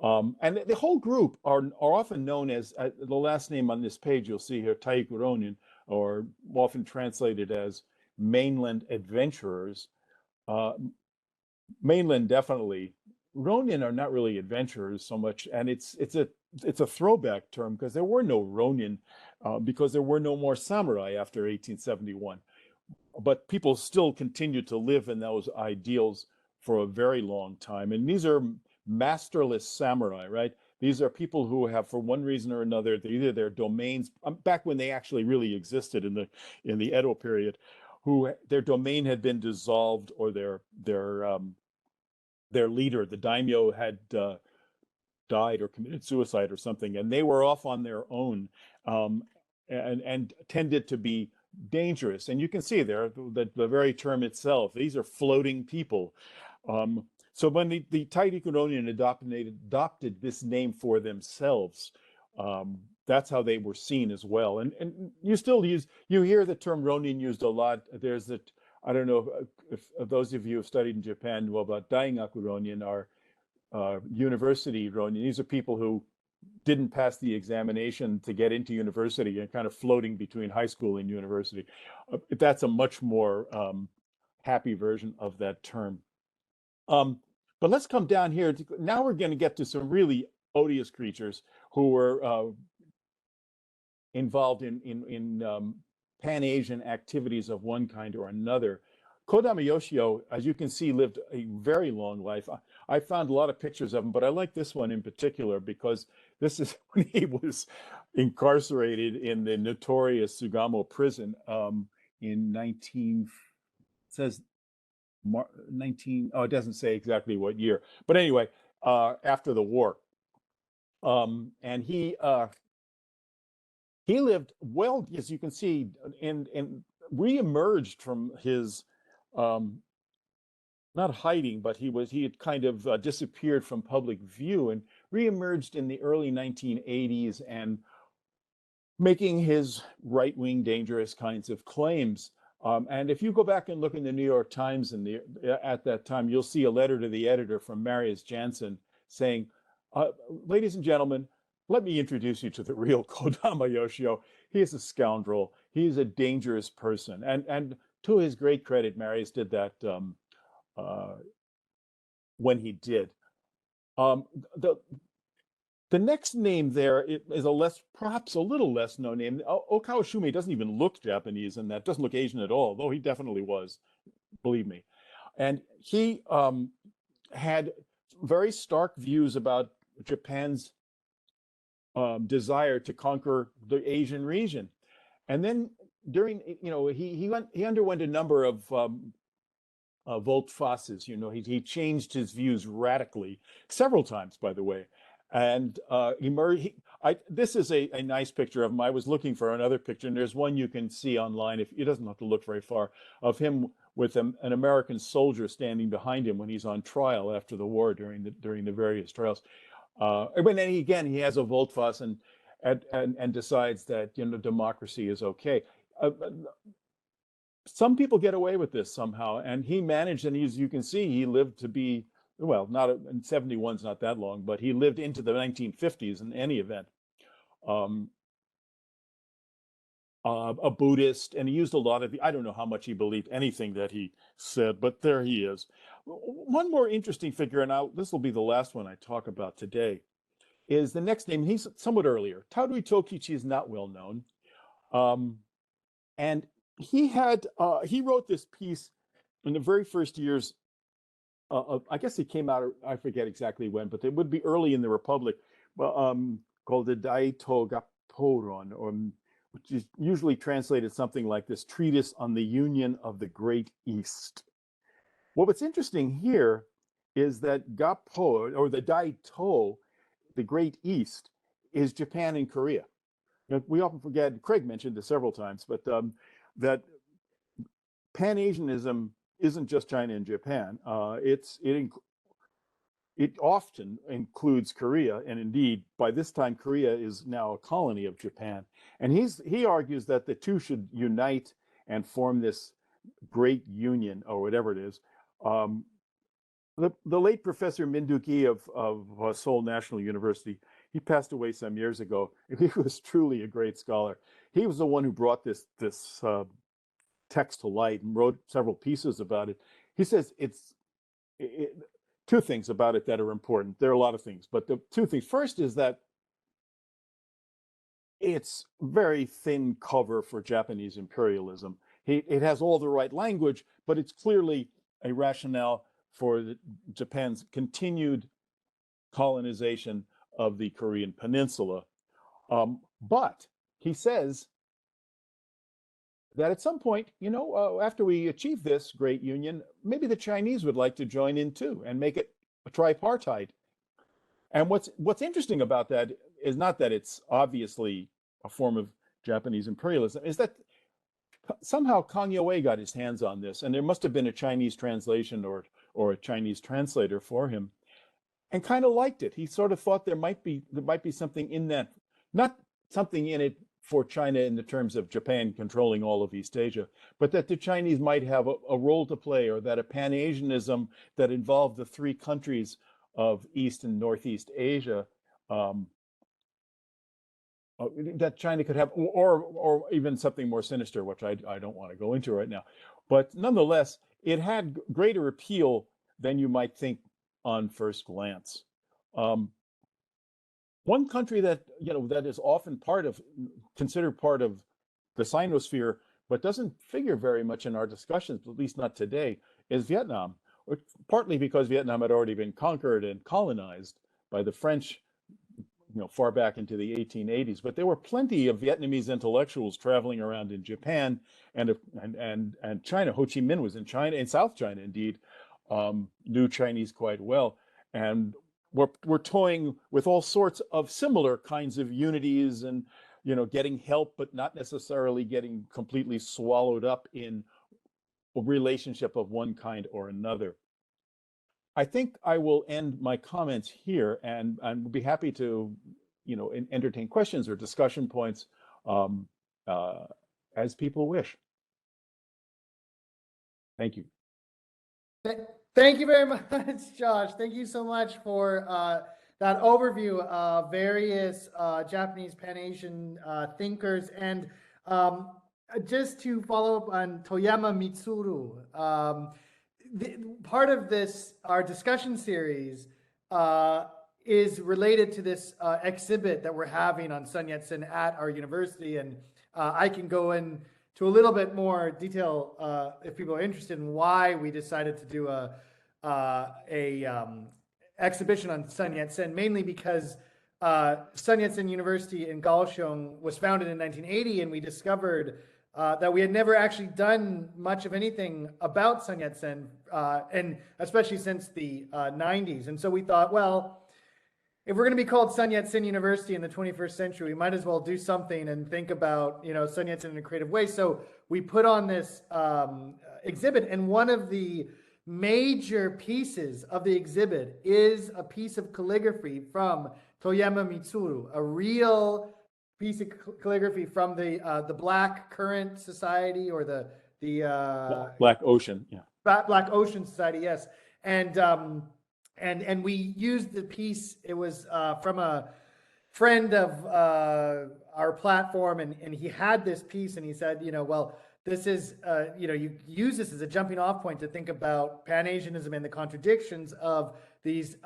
And the whole group are often known as, the last name on this page you'll see here, Taiku Ronin, or often translated as mainland adventurers. Mainland, definitely. Ronin are not really adventurers so much, and it's a throwback term, because there were no Ronin, because there were no more samurai after 1871. But people still continued to live in those ideals for a very long time. And these are masterless samurai, right? These are people who have, for one reason or another, either their domains, back when they actually really existed in the Edo period, who their domain had been dissolved, or their leader, the daimyo, had died or committed suicide or something, and they were off on their own, and tended to be dangerous. And you can see there the very term itself. These are floating people. So when the Taiku Ronin adopted this name for themselves, that's how they were seen as well. And you hear the term Ronin used a lot. There's that, I don't know if those of you who have studied in Japan know about Daigaku Ronin, or university Ronin. These are people who didn't pass the examination to get into university and kind of floating between high school and university. That's a much more happy version of that term. But let's come down here. Now we're going to get to some really odious creatures who were involved in Pan-Asian activities of one kind or another. Kodama Yoshio, as you can see, lived a very long life. I found a lot of pictures of him, but I like this one in particular because this is when he was incarcerated in the notorious Sugamo prison in 19, says 19, oh, it doesn't say exactly what year, but anyway, after the war. And he lived well, as you can see, and reemerged from his not hiding, but he had kind of disappeared from public view and reemerged in the early 1980s and making his right-wing dangerous kinds of claims. And if you go back and look in the New York Times at that time, you'll see a letter to the editor from Marius Jansen saying, ladies and gentlemen, let me introduce you to the real Kodama Yoshio. He is a scoundrel. He's a dangerous person. And to his great credit, Marius did that when he did. The next name there is perhaps a little less known name. Okawa Shumei doesn't even look Japanese in that, doesn't look Asian at all, though he definitely was, believe me. And he had very stark views about Japan's desire to conquer the Asian region. And then during, he underwent a number of volte-faces. He changed his views radically, several times, by the way. And this is a nice picture of him. I was looking for another picture, and there's one you can see online. If it doesn't have to look very far, of him with an American soldier standing behind him when he's on trial after the war during the various trials. But then he has a volte-face and decides that democracy is okay. Some people get away with this somehow, and he managed. And as you can see, he lived to be. Well, not in 71's not that long, but he lived into the 1950s in any event. A Buddhist, and he used a lot of I don't know how much he believed anything that he said, but there he is. One more interesting figure, and this will be the last one I talk about today, is the next name. He's somewhat earlier. Tadui Tokichi is not well known. And he wrote this piece in the very first years. I guess it came out, I forget exactly when, but it would be early in the Republic, called the Daito Gapporon, which is usually translated something like this, Treatise on the Union of the Great East. Well, what's interesting here is that Gappo, or the Daito, the Great East, is Japan and Korea. We often forget, Craig mentioned this several times, but that Pan-Asianism isn't just China and Japan. It often includes Korea, and indeed, by this time, Korea is now a colony of Japan. And he argues that the two should unite and form this great union, or whatever it is. The late Professor Minduki of Seoul National University, he passed away some years ago. He was truly a great scholar. He was the one who brought this text to light and wrote several pieces about it. He says two things about it that are important. There are a lot of things, but the two things. First is that it's very thin cover for Japanese imperialism. It has all the right language, but it's clearly a rationale for Japan's continued colonization of the Korean peninsula. But he says that at some point, after we achieve this great union, maybe the Chinese would like to join in too and make it a tripartite. And what's interesting about that is not that it's obviously a form of Japanese imperialism, is that somehow Kang Youwei got his hands on this, and there must have been a Chinese translation or a Chinese translator for him, and kind of liked it. He sort of thought there might be something in that, not something in it for China in the terms of Japan controlling all of East Asia, but that the Chinese might have a role to play, or that a Pan-Asianism that involved the three countries of East and Northeast Asia, that China could have, or even something more sinister, which I don't want to go into right now. But nonetheless, it had greater appeal than you might think on first glance. One country that is often considered part of the Sinosphere, but doesn't figure very much in our discussions, at least not today, is Vietnam, partly because Vietnam had already been conquered and colonized by the French, far back into the 1880s. But there were plenty of Vietnamese intellectuals traveling around in Japan and China. Ho Chi Minh was in China, in South China, indeed, knew Chinese quite well, and we're toying with all sorts of similar kinds of unities and getting help, but not necessarily getting completely swallowed up in a relationship of one kind or another. I think I will end my comments here, and would be happy to, entertain questions or discussion points as people wish. Thank you. Thank you very much, Josh. Thank you so much for that overview of various Japanese Pan-Asian thinkers. And just to follow up on Toyama Mitsuru, part of this, our discussion series, is related to this exhibit that we're having on Sun Yat-sen at our university. And I can go into a little bit more detail if people are interested in why we decided to do a exhibition on Sun Yat-sen, mainly because SunYatsen University in Kaohsiung was founded in 1980, and we discovered that we had never actually done much of anything about Sun Yat-sen, and especially since the 90s. And so we thought, well, if we're going to be called SunYatsen University in the 21st century, we might as well do something and think about, Sun Yat-sen in a creative way. So we put on this exhibit, and one of the major pieces of the exhibit is a piece of calligraphy from Toyama Mitsuru, a real piece of calligraphy from the Black Current Society, or the Black Ocean, yeah. Black Ocean Society, yes. And we used the piece. It was from a friend of our platform, and he had this piece, and he said, well, this is, you use this as a jumping off point to think about Pan-Asianism and the contradictions of these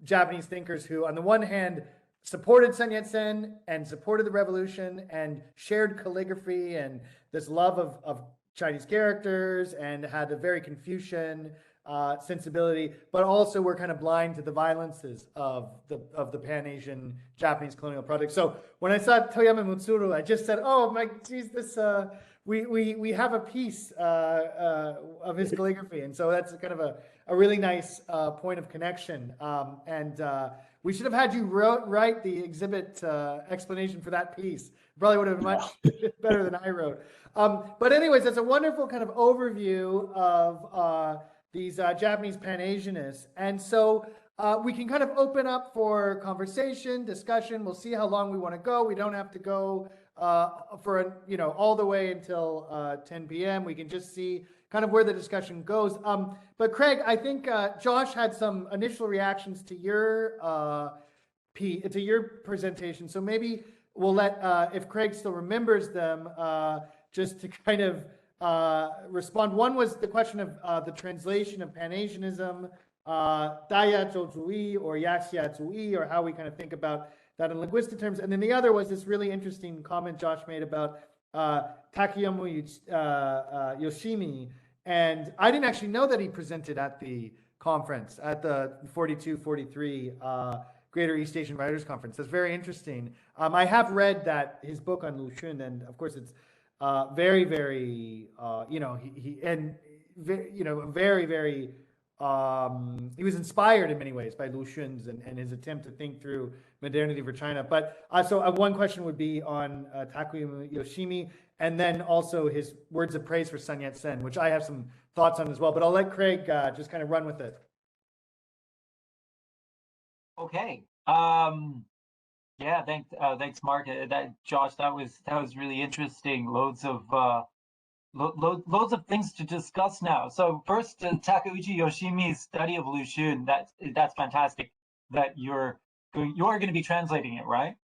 Japanese thinkers who, on the one hand, supported Sun Yat-sen and supported the revolution and shared calligraphy and this love of Chinese characters and had a very Confucian sensibility, but also were kind of blind to the violences of the Pan-Asian Japanese colonial project. So when I saw Toyama Mitsuru, I just said, "Oh my geez, this we have a piece of his calligraphy," and so that's kind of a really nice point of connection. And we should have had you write the exhibit explanation for that piece. Probably would have been much better than I wrote. But anyways, that's a wonderful kind of overview of these Japanese Pan-Asianists. And so we can kind of open up for conversation, discussion. We'll see how long we want to go. We don't have to go for, all the way until 10 p.m. We can just see kind of where the discussion goes. But Craig, I think Josh had some initial reactions to your presentation. So maybe we'll let, if Craig still remembers them, just to kind of respond. One was the question of the translation of Pan-Asianism, Dayazuyi or Yaxiazuyi, or how we kind of think about that in linguistic terms. And then the other was this really interesting comment Josh made about Takeuchis Yoshimi. And I didn't actually know that he presented at the conference, at the 42-43 Greater East Asian Writers Conference. That's very interesting. I have read that his book on Lu Xun, and of course it's very, very, he was inspired in many ways by Lu Xun's and his attempt to think through modernity for China. But so one question would be on Takeuchis Yoshimi, and then also his words of praise for Sun Yat-sen, which I have some thoughts on as well. But I'll let Craig just kind of run with it. Okay. Yeah, thanks, Mark. Josh, that was really interesting. Loads of things to discuss now. So first, Takeuchis Yoshimi's study of Lu Xun. That's fantastic. That you're going to be translating it, right?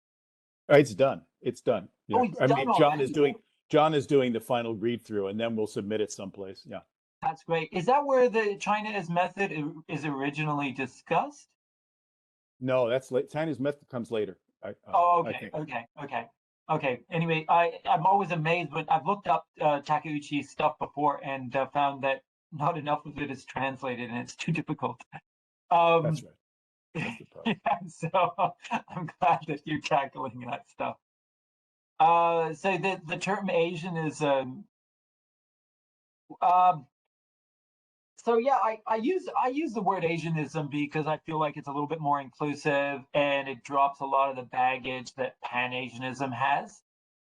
It's done. It's done. Yeah. Oh, it's done John is doing the final read through, and then we'll submit it someplace. Yeah. That's great. Is that where the China's method is originally discussed? No, that's late. China's method comes later. Okay. Okay. Anyway, I'm always amazed when I've looked up Takeuchi's stuff before and found that not enough of it is translated and it's too difficult. That's right. That's the problem. Yeah, so I'm glad that you're tackling that stuff. So the term Asianism. So yeah, I use the word Asianism because I feel like it's a little bit more inclusive and it drops a lot of the baggage that Pan-Asianism has.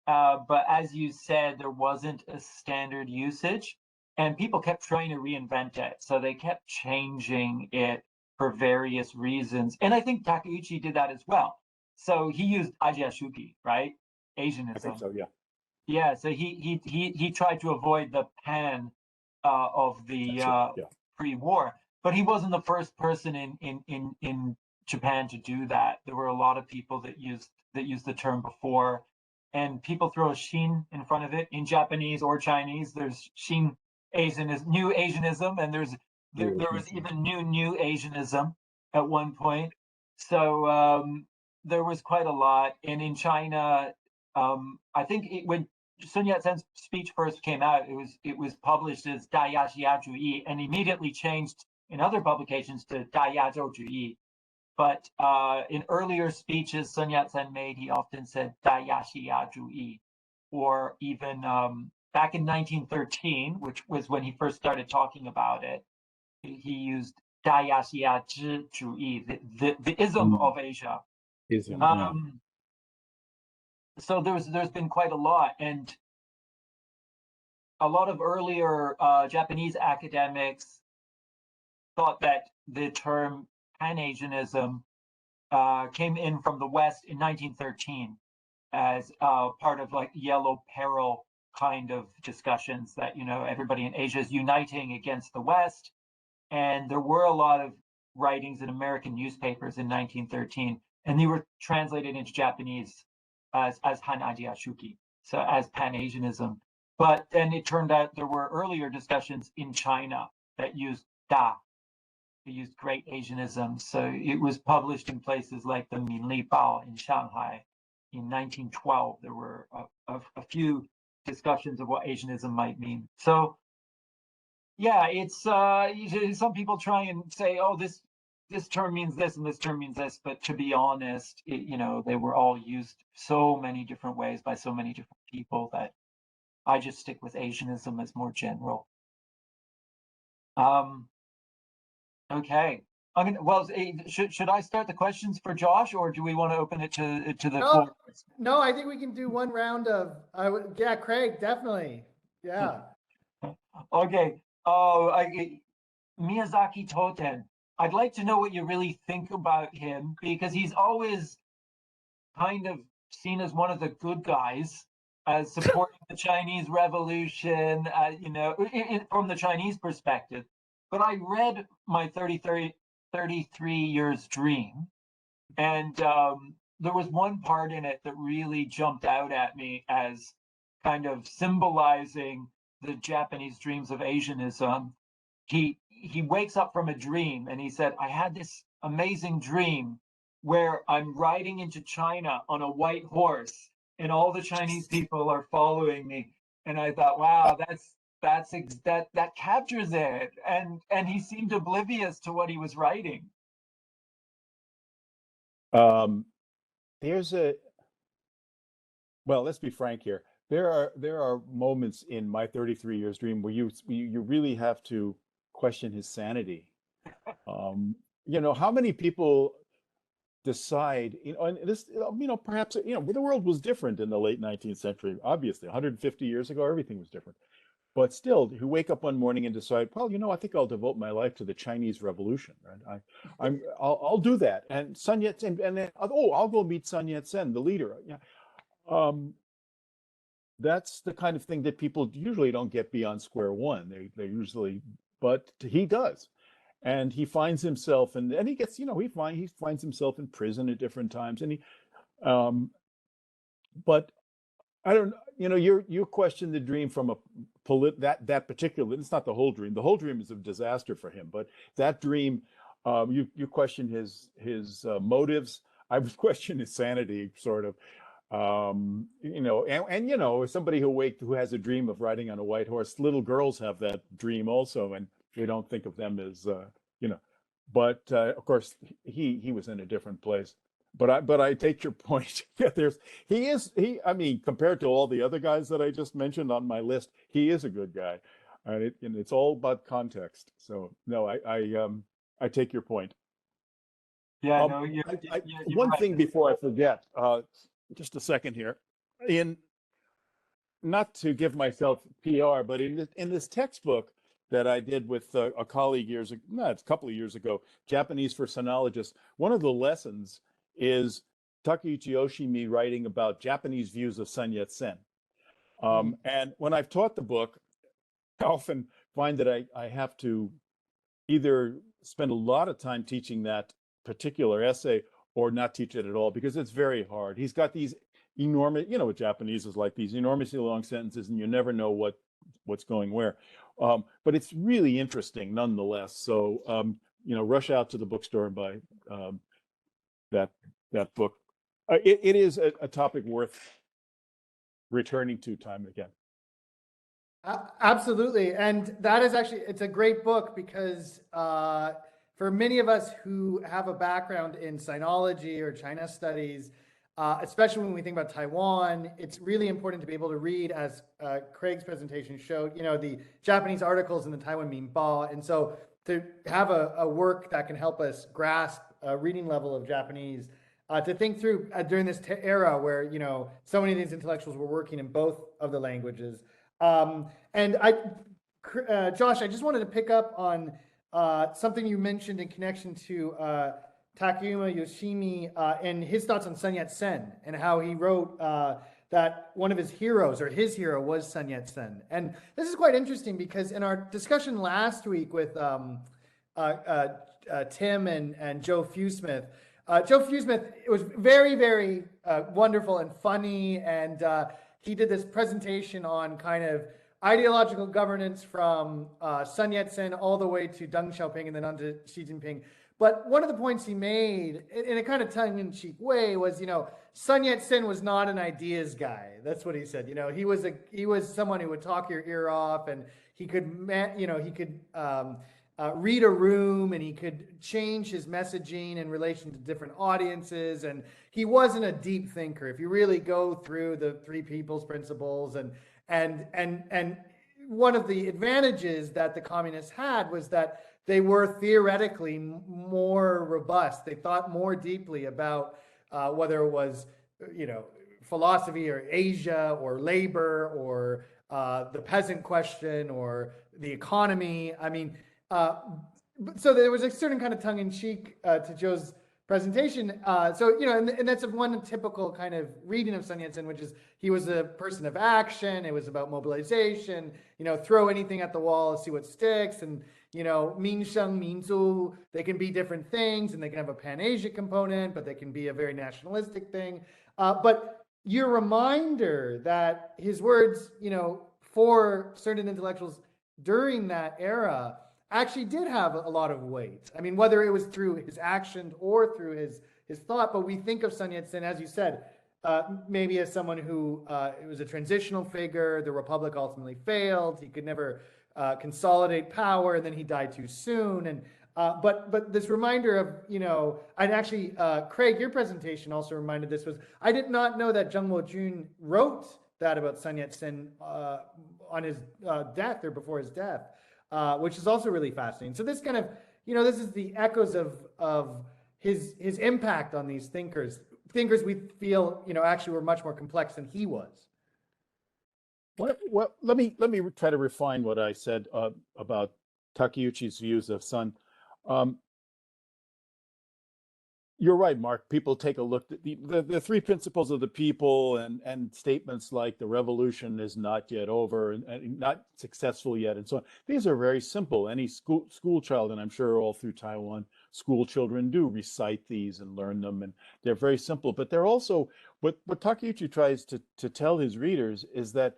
But as you said, there wasn't a standard usage, and people kept trying to reinvent it. So they kept changing it for various reasons. And I think Takeuchi did that as well. So he used Ajiashuki, right? Asianism. I think so, yeah. Yeah, so he tried to avoid the Pan of the pre-war, but he wasn't the first person in Japan to do that. There were a lot of people that used the term before, and people throw a shin in front of it in Japanese or Chinese. There's shin Asianism, new Asianism, and there was even new Asianism at one point. So there was quite a lot, and in China, I think when Sun Yat-sen's speech first came out, it was published as Dayashi Juyi and immediately changed in other publications to Dayazhou Juyi. But in earlier speeches Sun Yat-sen made, he often said Dayashi Juyi, or even back in 1913, which was when he first started talking about it, he used Dayashi Juyi, the ism of Asia. Ism, So there's been quite a lot, and a lot of earlier Japanese academics thought that the term Pan-Asianism came in from the West in 1913 as part of like Yellow Peril kind of discussions that, everybody in Asia is uniting against the West. And there were a lot of writings in American newspapers in 1913, and they were translated into Japanese as Han Ajiashuki, so as Pan-Asianism. But then it turned out there were earlier discussions in China that used Da. They used Great Asianism. So it was published in places like the Minli Bao in Shanghai in 1912. There were a few discussions of what Asianism might mean. So yeah, it's some people try and say, oh, this term means this and this term means this, but to be honest, they were all used so many different ways by so many different people that I just stick with Asianism as more general. Okay. Should I start the questions for Josh, or do we want to open it to the floor? No, I think we can do one round of, yeah, Craig, definitely. Yeah. Okay. Miyazaki Toten. I'd like to know what you really think about him, because he's always kind of seen as one of the good guys, as supporting the Chinese Revolution, from the Chinese perspective. But I read my 33 Years Dream, and there was one part in it that really jumped out at me as kind of symbolizing the Japanese dreams of Asianism. He wakes up from a dream and he said, I had this amazing dream where I'm riding into China on a white horse and all the Chinese people are following me. And I thought, wow, that captures it. And he seemed oblivious to what he was writing. Well, let's be frank here. There are moments in my 33 Years Dream where you really have to question his sanity. How many people decide, and this, perhaps, the world was different in the late 19th century, obviously. 150 years ago, everything was different. But still, who wake up one morning and decide, well, I think I'll devote my life to the Chinese Revolution, right? I'll do that. And Sun Yat-sen, and then, I'll go meet Sun Yat-sen, the leader. Yeah. That's the kind of thing that people usually don't get beyond square one. They usually, but he does. And he finds himself, and he gets, he finds himself in prison at different times. And but I don't, you question the dream from that particular, it's not the whole dream. The whole dream is a disaster for him, but that dream, you question his motives. I would question his sanity, sort of. As somebody who has a dream of riding on a white horse, little girls have that dream also, and we don't think of them as, But of course, he was in a different place. But I take your point. I mean, compared to all the other guys that I just mentioned on my list, he is a good guy, and it's all about context. So no, I take your point. Yeah, One right. thing before I forget, just a second here. Not to give myself PR, but in this textbook that I did with a colleague it's a couple of years ago, Japanese for Sinologists, one of the lessons is Takeuchi Oshimi writing about Japanese views of SunYat-sen. And when I've taught the book, I often find that I have to either spend a lot of time teaching that particular essay or not teach it at all, because it's very hard. He's got these enormous, what Japanese is like, these enormously long sentences, and you never know what's going where. But it's really interesting nonetheless. So, rush out to the bookstore and buy that book. It is a topic worth returning to time and again. Absolutely. And that is it's a great book because for many of us who have a background in sinology or China studies, especially when we think about Taiwan, it's really important to be able to read, as Craig's presentation showed, the Japanese articles in the Taiwan Minbao. And so to have a work that can help us grasp a reading level of Japanese, to think through during this era where, so many of these intellectuals were working in both of the languages. And Josh, I just wanted to pick up on something you mentioned in connection to Takeuchi Yoshimi and his thoughts on SunYat-sen and how he wrote that one of his heroes, or his hero, was SunYat-sen. And this is quite interesting because in our discussion last week with Tim and Joe Fewsmith, Joe Fewsmith, it was very, very wonderful and funny, and he did this presentation on kind of ideological governance from Sun Yat-sen all the way to Deng Xiaoping and then on to Xi Jinping. But one of the points he made in a kind of tongue-in-cheek way was, Sun Yat-sen was not an ideas guy. That's what he said. He was someone who would talk your ear off, and he could, read a room, and he could change his messaging in relation to different audiences. And he wasn't a deep thinker. If you really go through the Three People's Principles, and one of the advantages that the communists had was that they were theoretically more robust. They thought more deeply about whether it was, philosophy or Asia or labor or the peasant question or the economy. I mean, so there was a certain kind of tongue-in-cheek to Joe's presentation. And that's one typical kind of reading of Sun Yat-sen, which is he was a person of action. It was about mobilization, throw anything at the wall, see what sticks. And, Minsheng, Minzu, they can be different things, and they can have a Pan-Asia component, but they can be a very nationalistic thing. But your reminder that his words, for certain intellectuals during that era actually did have a lot of weight. I mean, whether it was through his action or through his thought, but we think of Sun Yat-sen, as you said, maybe as someone who it was a transitional figure. The Republic ultimately failed. He could never consolidate power, and then he died too soon. And but this reminder of, and actually, Craig, your presentation also reminded this was, I did not know that Zheng Wojun wrote that about Sun Yat-sen on his death or before his death. Which is also really fascinating. So this kind of, this is the echoes of his impact on these thinkers we feel, actually were much more complex than he was. Well, let me try to refine what I said about Takeuchi's views of Sun. You're right, Mark. People take a look at the three principles of the people and statements like the revolution is not yet over and not successful yet, and so on. These are very simple. Any school child, and I'm sure all through Taiwan, school children do recite these and learn them, and they're very simple. But they're also, what Takeuchi tries to tell his readers is that,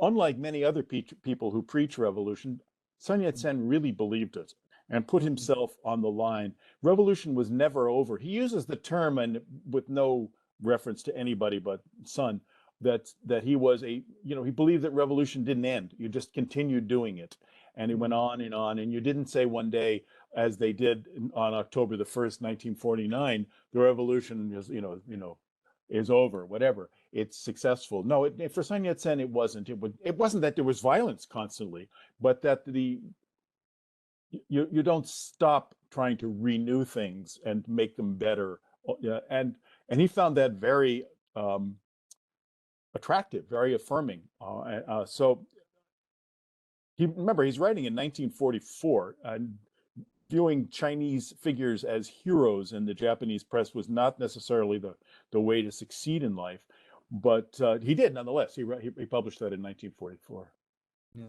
unlike many other people who preach revolution, Sun Yat-sen really believed it and put himself on the line. Revolution was never over. He uses the term, and with no reference to anybody but Sun, that he was he believed that revolution didn't end. You just continued doing it. And it went on, and you didn't say one day, as they did on October the 1st, 1949, the revolution is, is over, whatever. It's successful. No, for Sun Yat-sen, it wasn't. It wasn't that there was violence constantly, but that you don't stop trying to renew things and make them better. And he found that very attractive, very affirming. So he's writing in 1944, and viewing Chinese figures as heroes in the Japanese press was not necessarily the way to succeed in life, but he did nonetheless. He published that in 1944. Yeah.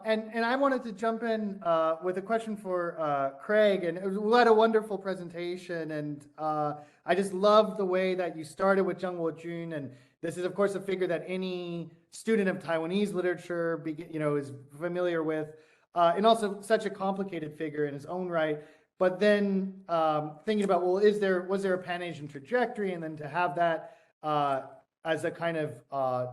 And I wanted to jump in with a question for Craig, and we had a wonderful presentation, and I just love the way that you started with Zhang Wojun, and this is of course a figure that any student of Taiwanese literature is familiar with, and also such a complicated figure in his own right. But then thinking about, well, was there a Pan-Asian trajectory, and then to have that as a kind of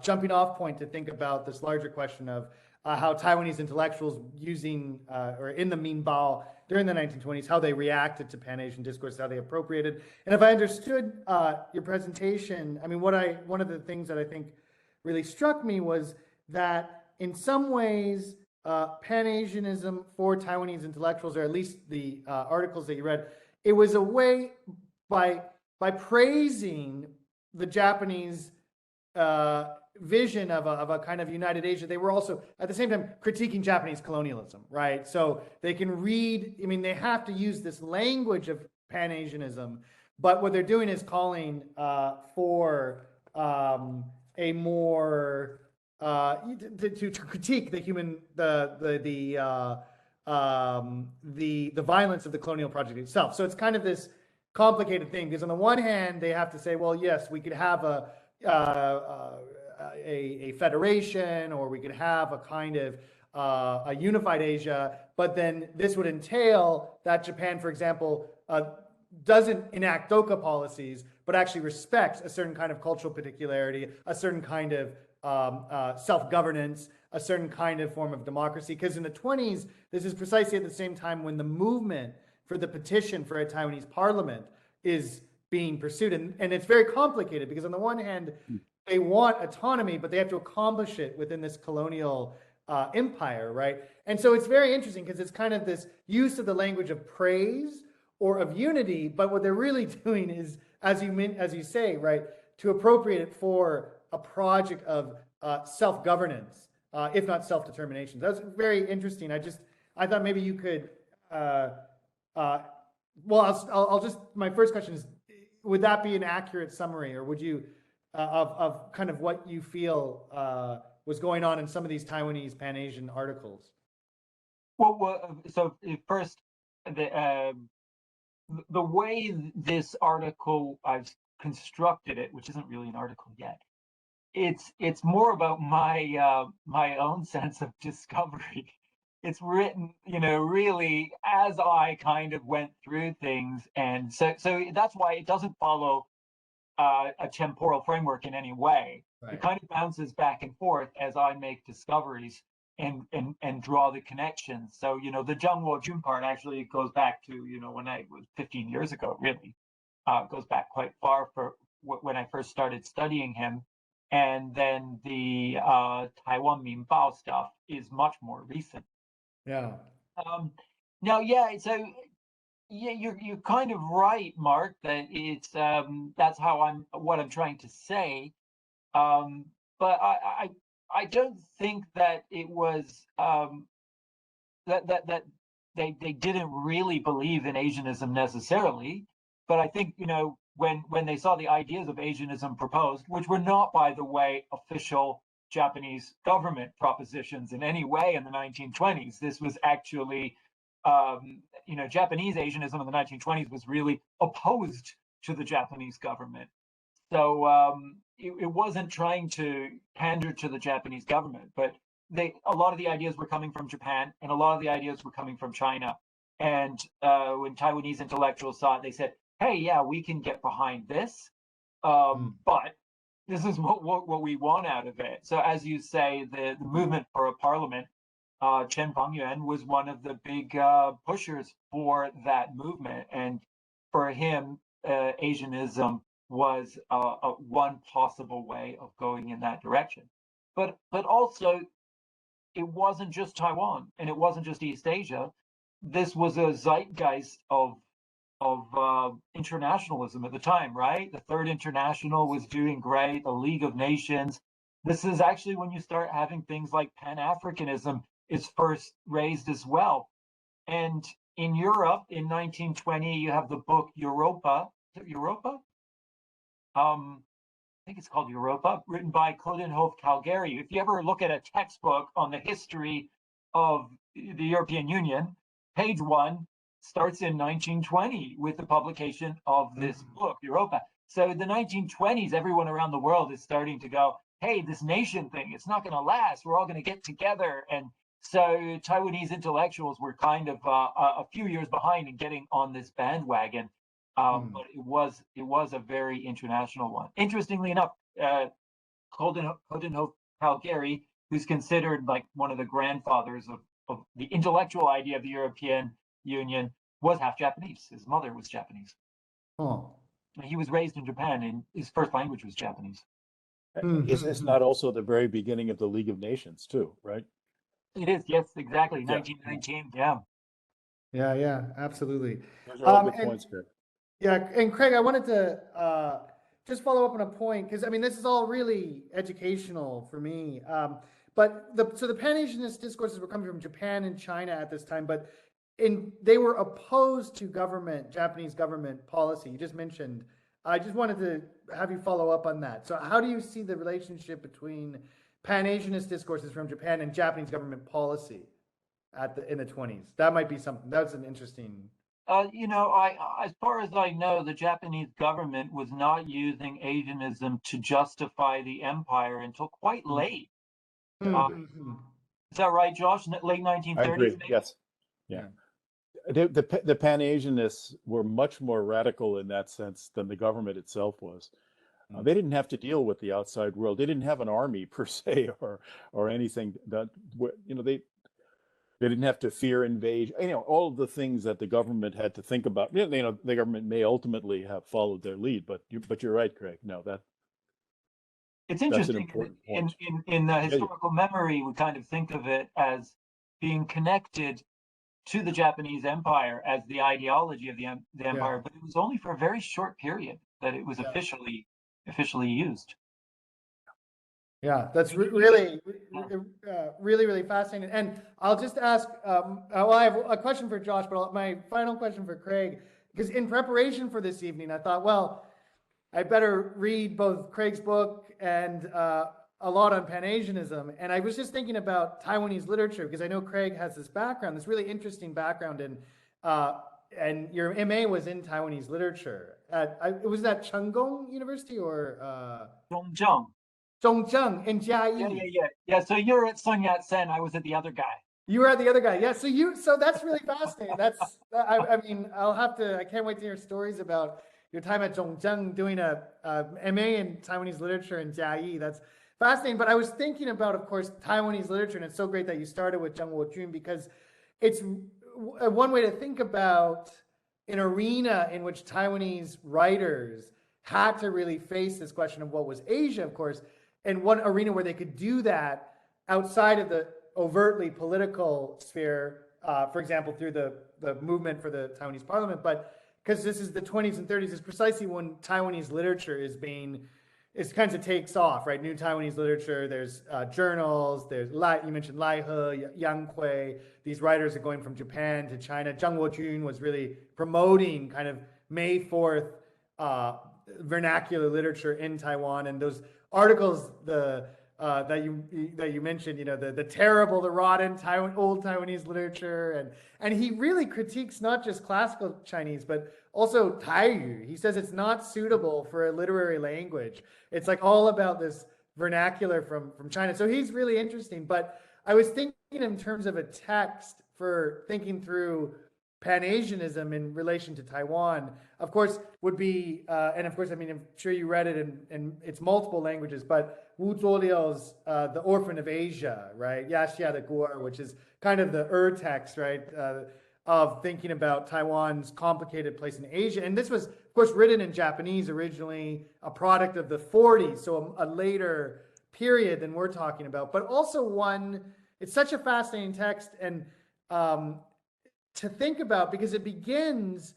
jumping off point to think about this larger question of how Taiwanese intellectuals using or in the Minbao during the 1920s, how they reacted to Pan-Asian discourse, how they appropriated. And if I understood your presentation, I mean, one of the things that I think really struck me was that in some ways, Pan-Asianism for Taiwanese intellectuals, or at least the articles that you read, it was a way by praising the Japanese vision of a kind of united Asia, they were also at the same time critiquing Japanese colonialism, right? So they can read, I mean, they have to use this language of Pan-Asianism, but what they're doing is calling for a more to critique the violence of the colonial project itself. So it's kind of this complicated thing, because on the one hand they have to say, well, yes, we could have a federation, or we could have a kind of a unified Asia, but then this would entail that Japan, for example, doesn't enact Doka policies, but actually respects a certain kind of cultural particularity, a certain kind of self-governance, a certain kind of form of democracy. Because in the 20s, this is precisely at the same time when the movement for the petition for a Taiwanese parliament is being pursued. And it's very complicated, because on the one hand, they want autonomy, but they have to accomplish it within this colonial empire, right? And so it's very interesting, because it's kind of this use of the language of praise or of unity, but what they're really doing is, as you say, right, to appropriate it for a project of self-governance, if not self-determination. That's very interesting. I thought maybe you could, I'll just, my first question is, would that be an accurate summary, or would you, of kind of what you feel was going on in some of these Taiwanese Pan-Asian articles? Well, so first, the way this article, I've constructed it, which isn't really an article yet, it's more about my my own sense of discovery. It's written, really as I kind of went through things, and so that's why it doesn't follow a temporal framework in any way. Right. It kind of bounces back and forth as I make discoveries and draw the connections. So the Zhang Wojun part actually goes back to when I was 15 years ago. Really, it goes back quite far for when I first started studying him. And then the Taiwan Minbao stuff is much more recent. Yeah. Now, yeah. So, yeah, you're kind of right, Mark. That it's that's what I'm trying to say. But I don't think that it was that they didn't really believe in Asianism necessarily. But I think when they saw the ideas of Asianism proposed, which were not, by the way, official Japanese government propositions in any way in the 1920s. This was actually, Japanese Asianism in the 1920s was really opposed to the Japanese government. So it wasn't trying to pander to the Japanese government, but a lot of the ideas were coming from Japan, and a lot of the ideas were coming from China. And when Taiwanese intellectuals saw it, they said, hey, yeah, we can get behind this. But this is what we want out of it. So as you say, the movement for a parliament, Chen Fung Yu was one of the big pushers for that movement. And for him, Asianism was one possible way of going in that direction. But also, it wasn't just Taiwan and it wasn't just East Asia. This was a zeitgeist of internationalism at the time, right? The Third International was doing great, the League of Nations. This is actually when you start having things like Pan-Africanism is first raised as well. And in Europe, in 1920, you have the book Europa. Is it Europa? I think it's called Europa, written by Coudenhove Calgary. If you ever look at a textbook on the history of the European Union, page 1 starts in 1920 with the publication of this book, Europa. So in the 1920s, everyone around the world is starting to go, hey, this nation thing, it's not going to last. We're all going to get together. And so Taiwanese intellectuals were kind of a few years behind in getting on this bandwagon. But it was a very international one. Interestingly enough, Coudenhove Calgary, who's considered like one of the grandfathers of the intellectual idea of the European Union, was half Japanese. His mother was Japanese. Oh. He was raised in Japan, and his first language was Japanese. Is not also the very beginning of the League of Nations too, right? It is, yes, exactly. Yeah. 1919, yeah. Yeah, absolutely. Those are all good points, Greg. Yeah, and Craig, I wanted to just follow up on a point, because I mean, this is all really educational for me. But the Pan-Asianist discourses were coming from Japan and China at this time, but they were opposed to Japanese government policy. You just mentioned. I just wanted to have you follow up on that. So how do you see the relationship between Pan-Asianist discourses from Japan and Japanese government policy in the 20s? That might be something. That's an interesting. As far as I know, the Japanese government was not using Asianism to justify the empire until quite late. Is that right, Josh? Late 1930s? I agree. Yes. Yeah. The Pan-Asianists were much more radical in that sense than the government itself was. They didn't have to deal with the outside world. They didn't have an army per se or anything that, they didn't have to fear invasion. All of the things that the government had to think about. The government may ultimately have followed their lead, but you're right, Craig. No, it's interesting. That's an important point. In the historical memory, we kind of think of it as being connected to the Japanese Empire as the ideology of the empire, but it was only for a very short period that it was officially used. Yeah, that's really fascinating. And I'll just ask, I have a question for Josh, but my final question for Craig, because in preparation for this evening, I thought, well, I better read both Craig's book and a lot on Pan-Asianism. And I was just thinking about Taiwanese literature, because I know Craig has this background, this really interesting background in, and your MA was in Taiwanese literature. Was that Chunggong University or? Zhongzheng in Jiayi. Yeah. So you're at SunYat-sen. I was at the other guy. You were at the other guy. Yeah. So that's really fascinating. I mean, I can't wait to hear stories about your time at Zhongzheng doing a MA in Taiwanese literature in Jiayi. That's fascinating. But I was thinking about, of course, Taiwanese literature, and it's so great that you started with Zhang Wojun, because it's one way to think about an arena in which Taiwanese writers had to really face this question of what was Asia, of course, and one arena where they could do that outside of the overtly political sphere, for example, through the movement for the Taiwanese parliament. But because this is the 20s and 30s, is precisely when Taiwanese literature it kind of takes off, right? New Taiwanese literature, there's journals, you mentioned Lai He, Yang Hui, these writers are going from Japan to China. Zhang Wojun was really promoting kind of May 4th vernacular literature in Taiwan, and those articles that you mentioned, the rotten old Taiwanese literature, and he really critiques not just classical Chinese but also Taiyu. He says it's not suitable for a literary language. It's like all about this vernacular from China. So he's really interesting. But I was thinking in terms of a text for thinking through Pan-Asianism in relation to Taiwan, of course, would be, and of course, I mean, I'm sure you read it in its multiple languages, but Wu Zuoliu's The Orphan of Asia, right? Yaxia de Guo, which is kind of the text, right? Of thinking about Taiwan's complicated place in Asia. And this was, of course, written in Japanese originally, a product of the 40s, so a later period than we're talking about, but also one, it's such a fascinating text, and to think about, because it begins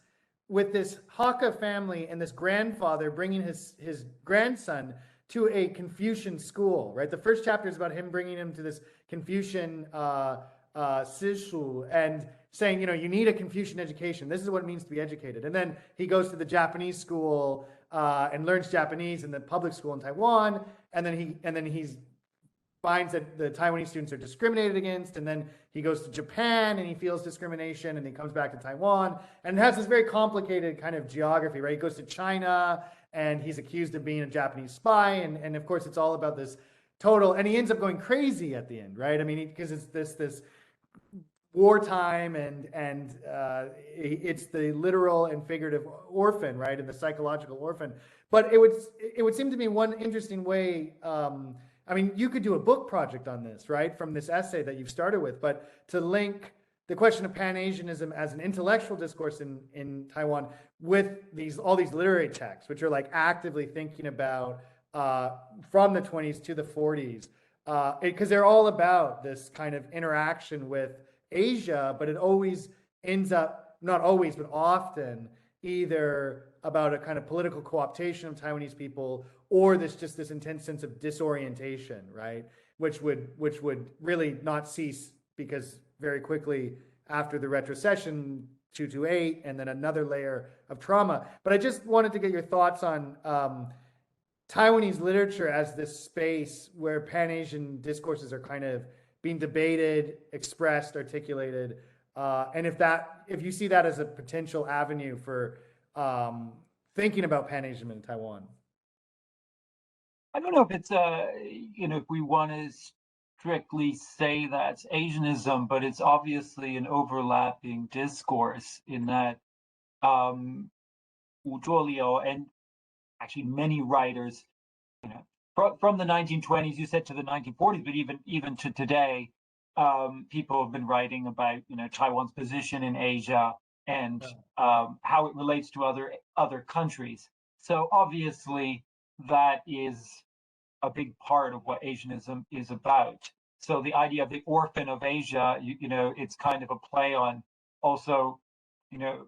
with this Hakka family and this grandfather bringing his grandson to a Confucian school, right? The first chapter is about him bringing him to this Confucian Sishu and saying, you know, you need a Confucian education. This is what it means to be educated. And then he goes to the Japanese school and learns Japanese in the public school in Taiwan. And then he's finds that the Taiwanese students are discriminated against, and then he goes to Japan and he feels discrimination, and he comes back to Taiwan, and it has this very complicated kind of geography, right? He goes to China and he's accused of being a Japanese spy, and of course it's all about this total, and he ends up going crazy at the end, right? I mean, because it's this wartime, and it's the literal and figurative orphan, right, and the psychological orphan. But it would seem to me one interesting way. I mean, you could do a book project on this, right, from this essay that you've started with, but to link the question of Pan-Asianism as an intellectual discourse in Taiwan with all these literary texts, which are like actively thinking about from the 20s to the 40s, because they're all about this kind of interaction with Asia, but it always ends up, not always, but often, either about a kind of political co-optation of Taiwanese people, or this intense sense of disorientation, right? Which would really not cease, because very quickly after the retrocession, 228, and then another layer of trauma. But I just wanted to get your thoughts on Taiwanese literature as this space where Pan-Asian discourses are kind of being debated, expressed, articulated, and if you see that as a potential avenue for thinking about Pan-Asianism in Taiwan. I don't know if it's if we want to strictly say that's Asianism, but it's obviously an overlapping discourse in that Wu Zuoliu and actually many writers, from the 1920s, you said, to the 1940s, but even to today, people have been writing about Taiwan's position in Asia and how it relates to other countries. So obviously that is a big part of what Asianism is about. So the idea of the orphan of Asia, it's kind of a play on also, the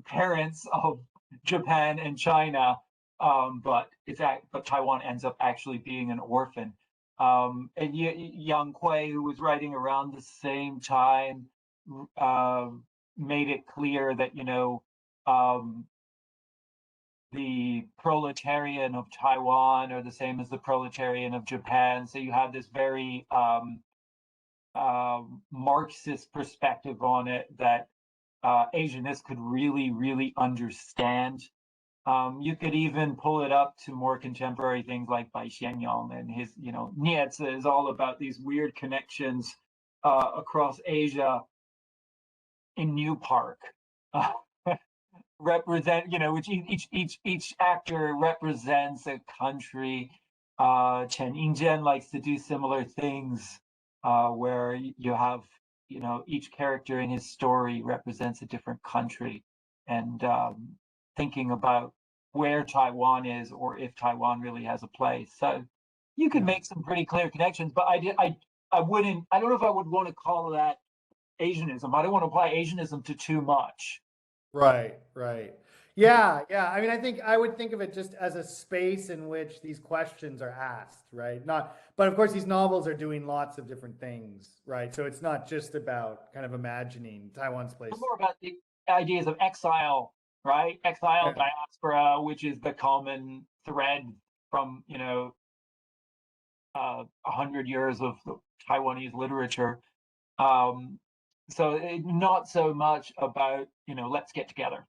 parents of Japan and China, but Taiwan ends up actually being an orphan. And Yang Kui, who was writing around the same time, made it clear that the proletarian of Taiwan are the same as the proletarian of Japan. So you have this very Marxist perspective on it that Asianists could really, really understand. You could even pull it up to more contemporary things like Bai Xianyang and his, Yat-sen is all about these weird connections across Asia in New Park. Represent, which each actor represents a country. Chen Yingjian likes to do similar things, where you have, each character in his story represents a different country, and thinking about where Taiwan is, or if Taiwan really has a place. So you could make some pretty clear connections, but I don't know if I would want to call that Asianism. I don't want to apply Asianism to too much. Right. Yeah. I mean, I think I would think of it just as a space in which these questions are asked, right? But of course, these novels are doing lots of different things, right? So it's not just about kind of imagining Taiwan's place. It's more about the ideas of exile, right? Exile, diaspora, which is the common thread from 100 years of Taiwanese literature. So not so much about, let's get together.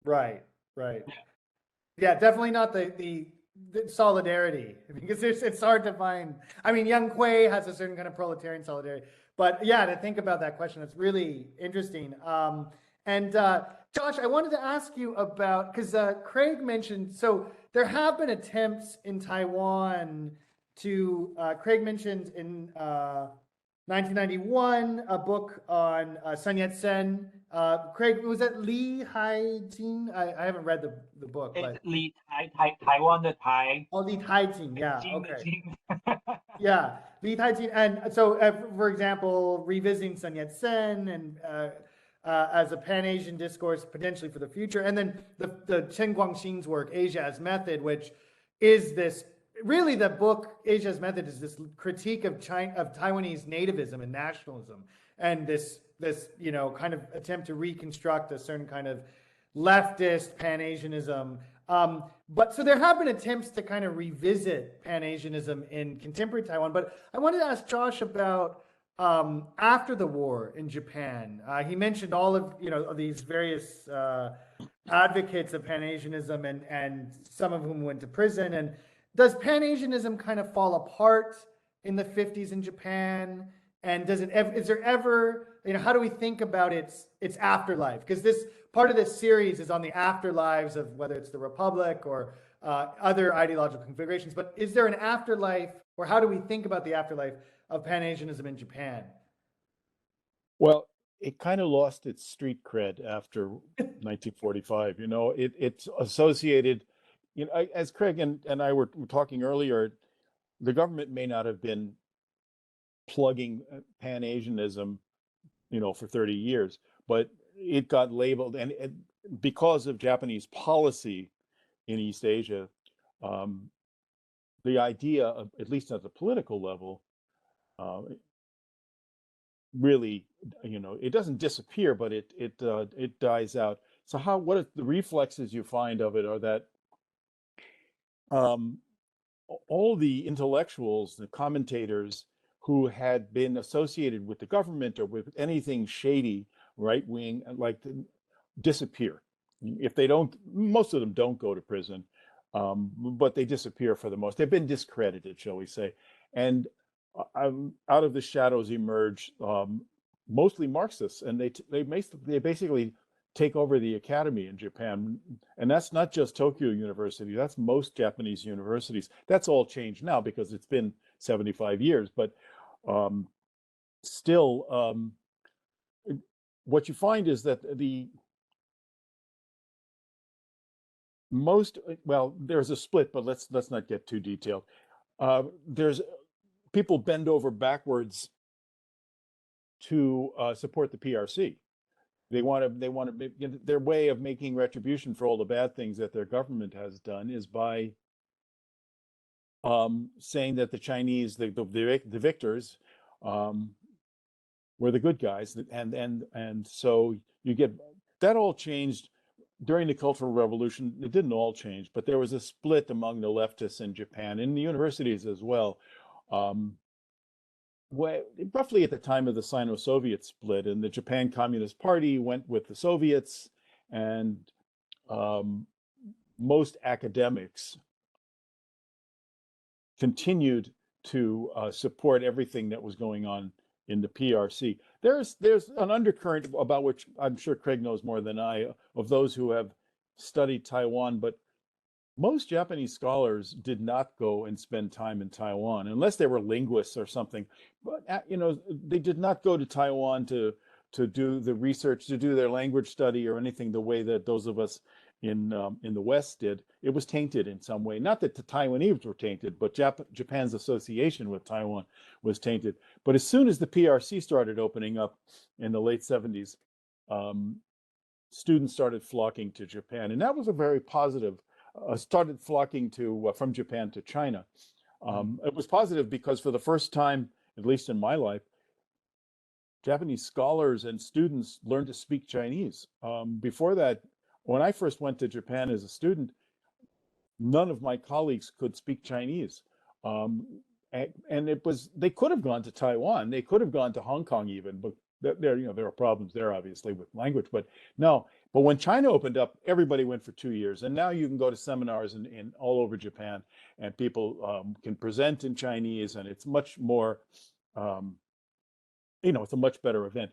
Right. Yeah, definitely not the solidarity, because it's hard to find. I mean, Yang Kui has a certain kind of proletarian solidarity, But yeah, to think about that question, it's really interesting. And Josh, I wanted to ask you about, because Craig mentioned, so there have been attempts in Taiwan to, Craig mentioned in 1991, a book on SunYat-sen. Craig, was that Li Haijin? I haven't read the book, but It's Li Taiwan the Tai. oh, Li Haijin, yeah, Jing the okay. Jing. Yeah, Li Haijin. And so, for example, revisiting Sun Yat-sen and as a Pan-Asian discourse potentially for the future. And then the Chen Guangxin's work, Asia as Method, which is this, really the book, Asia as Method, is this critique of Taiwanese nativism and nationalism. And this, you know, kind of attempt to reconstruct a certain kind of leftist Pan-Asianism. But so there have been attempts to kind of revisit Pan-Asianism in contemporary Taiwan. But I wanted to ask Josh about after the war in Japan. He mentioned all of, you know, these various advocates of Pan-Asianism and some of whom went to prison. And does Pan-Asianism kind of fall apart in the 50s in Japan? And does it is there ever, you know, how do we think about its afterlife? Because this part of this series is on the afterlives of whether it's the Republic or other ideological configurations. But is there an afterlife, or how do we think about the afterlife of Pan-Asianism in Japan? Well, it kind of lost its street cred after 1945. You know, it's associated, you know, as Craig and I were talking earlier, the government may not have been plugging Pan-Asianism, you know, for 30 years, but it got labeled, and because of Japanese policy in East Asia, the idea of, at least at the political level, really, you know, it doesn't disappear, but it dies out. So what are the reflexes you find of it are that all the intellectuals, the commentators who had been associated with the government or with anything shady, right wing, like, disappear. If they don't, most of them don't go to prison, but they disappear for the most. They've been discredited, shall we say. And out of the shadows emerge mostly Marxists, and they basically take over the academy in Japan. And that's not just Tokyo University, that's most Japanese universities. That's all changed now because it's been 75 years, but still, what you find is that there's a split, but let's not get too detailed. There's people bend over backwards to support the PRC. They want to their way of making retribution for all the bad things that their government has done is by saying that the Chinese, the victors, were the good guys, and so you get that all changed during the Cultural Revolution. It didn't all change, but there was a split among the leftists in Japan, in the universities as well. Roughly at the time of the Sino-Soviet split, and the Japan Communist Party went with the Soviets, and most academics continued to support everything that was going on in the PRC. There's an undercurrent about which I'm sure Craig knows more than I, of those who have studied Taiwan, but most Japanese scholars did not go and spend time in Taiwan unless they were linguists or something. But you know, they did not go to Taiwan to do the research, to do their language study or anything the way that those of us in the West did. It was tainted in some way. Not that the Taiwanese were tainted, but Japan's association with Taiwan was tainted. But as soon as the PRC started opening up in the late 70s, students started flocking to Japan, and that was a very positive. Started flocking to from Japan to China. It was positive because for the first time, at least in my life, Japanese scholars and students learned to speak Chinese. Before that, when I first went to Japan as a student, none of my colleagues could speak Chinese. And they could have gone to Taiwan, they could have gone to Hong Kong even, but there are problems there obviously with language, but no. But when China opened up, everybody went for 2 years, and now you can go to seminars in all over Japan, and people can present in Chinese, and it's much more it's a much better event.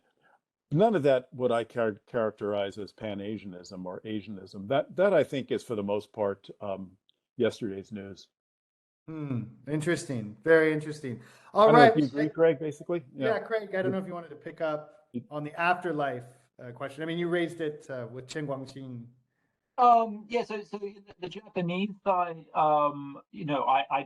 None of that would I characterize as Pan-Asianism or Asianism. That I think is for the most part yesterday's news. Interesting. Very interesting. All I don't know right. if you agree, Craig, basically? Yeah, Craig, I don't know if you wanted to pick up on the afterlife question. I mean, you raised it with Chen Guangxin. Yeah, so the Japanese side, I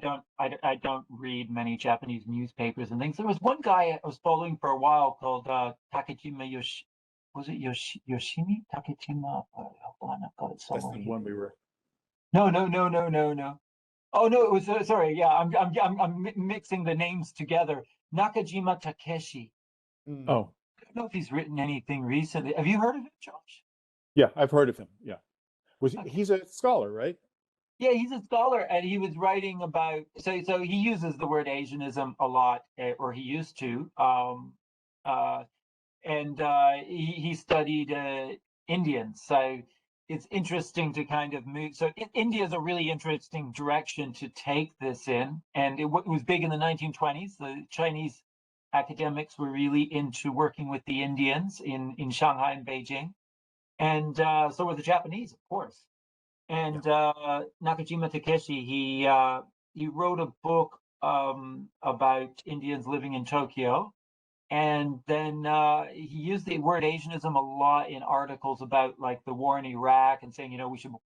don't read many Japanese newspapers and things. There was one guy I was following for a while called Takejima Yoshimi? Takejima, hold on, I've got it somewhere. That's the one we were. No. Oh no, it was sorry. Yeah, I'm mixing the names together. Nakajima Takeshi. Oh, I don't know if he's written anything recently. Have you heard of him, Josh? Yeah, I've heard of him. Yeah, he's a scholar, right? Yeah, he's a scholar, and he was writing about. So he uses the word Asianism a lot, or he used to. He studied Indians, so it's interesting to kind of move. So India is a really interesting direction to take this in, and it was big in the 1920s. The Chinese academics were really into working with the Indians in Shanghai and Beijing, and so were the Japanese, of course. And Nakajima Takeshi, he wrote a book about Indians living in Tokyo. And then he used the word Asianism a lot in articles about like the war in Iraq and saying,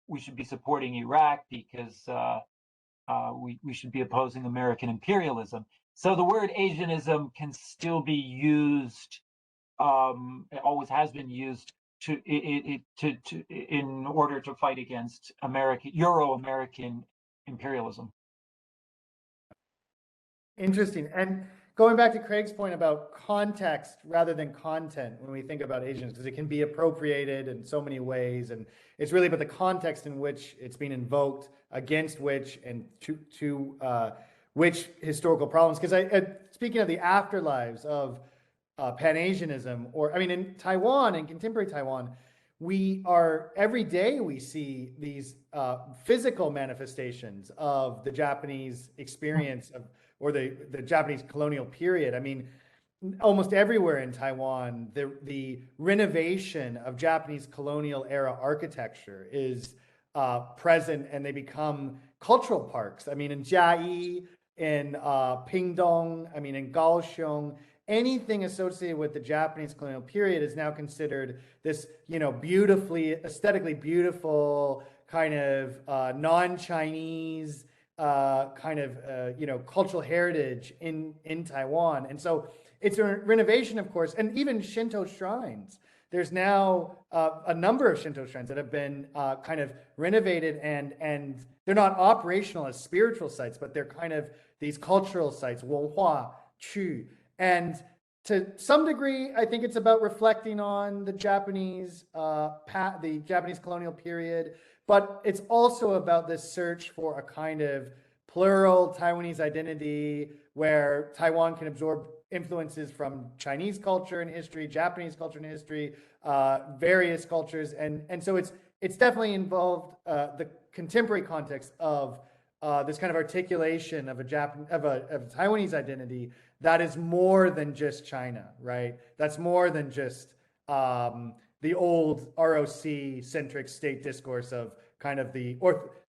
we should be supporting Iraq because we should be opposing American imperialism. So the word Asianism can still be used. It always has been used in order to fight against Euro-American imperialism. Interesting. And going back to Craig's point about context rather than content when we think about Asians, because it can be appropriated in so many ways, and it's really about the context in which it's being invoked, against which, and to which historical problems. Because speaking of the afterlives of Pan-Asianism, in Taiwan, in contemporary Taiwan, every day we see these physical manifestations of the Japanese experience or the Japanese colonial period. I mean, almost everywhere in Taiwan, the renovation of Japanese colonial era architecture is present, and they become cultural parks. I mean, in Jiayi, in Pingdong, in Kaohsiung, anything associated with the Japanese colonial period is now considered this, aesthetically beautiful kind of non-Chinese cultural heritage in Taiwan. And so it's a renovation, of course, and even Shinto shrines. There's now a number of Shinto shrines that have been kind of renovated, and they're not operational as spiritual sites, but they're kind of these cultural sites, 文化区. And to some degree, I think it's about reflecting on the Japanese colonial period, but it's also about this search for a kind of plural Taiwanese identity where Taiwan can absorb influences from Chinese culture and history, Japanese culture and history, various cultures, and so it's definitely involved the contemporary context of this kind of articulation of a Taiwanese identity that is more than just China, right? That's more than just the old ROC-centric state discourse of kind of the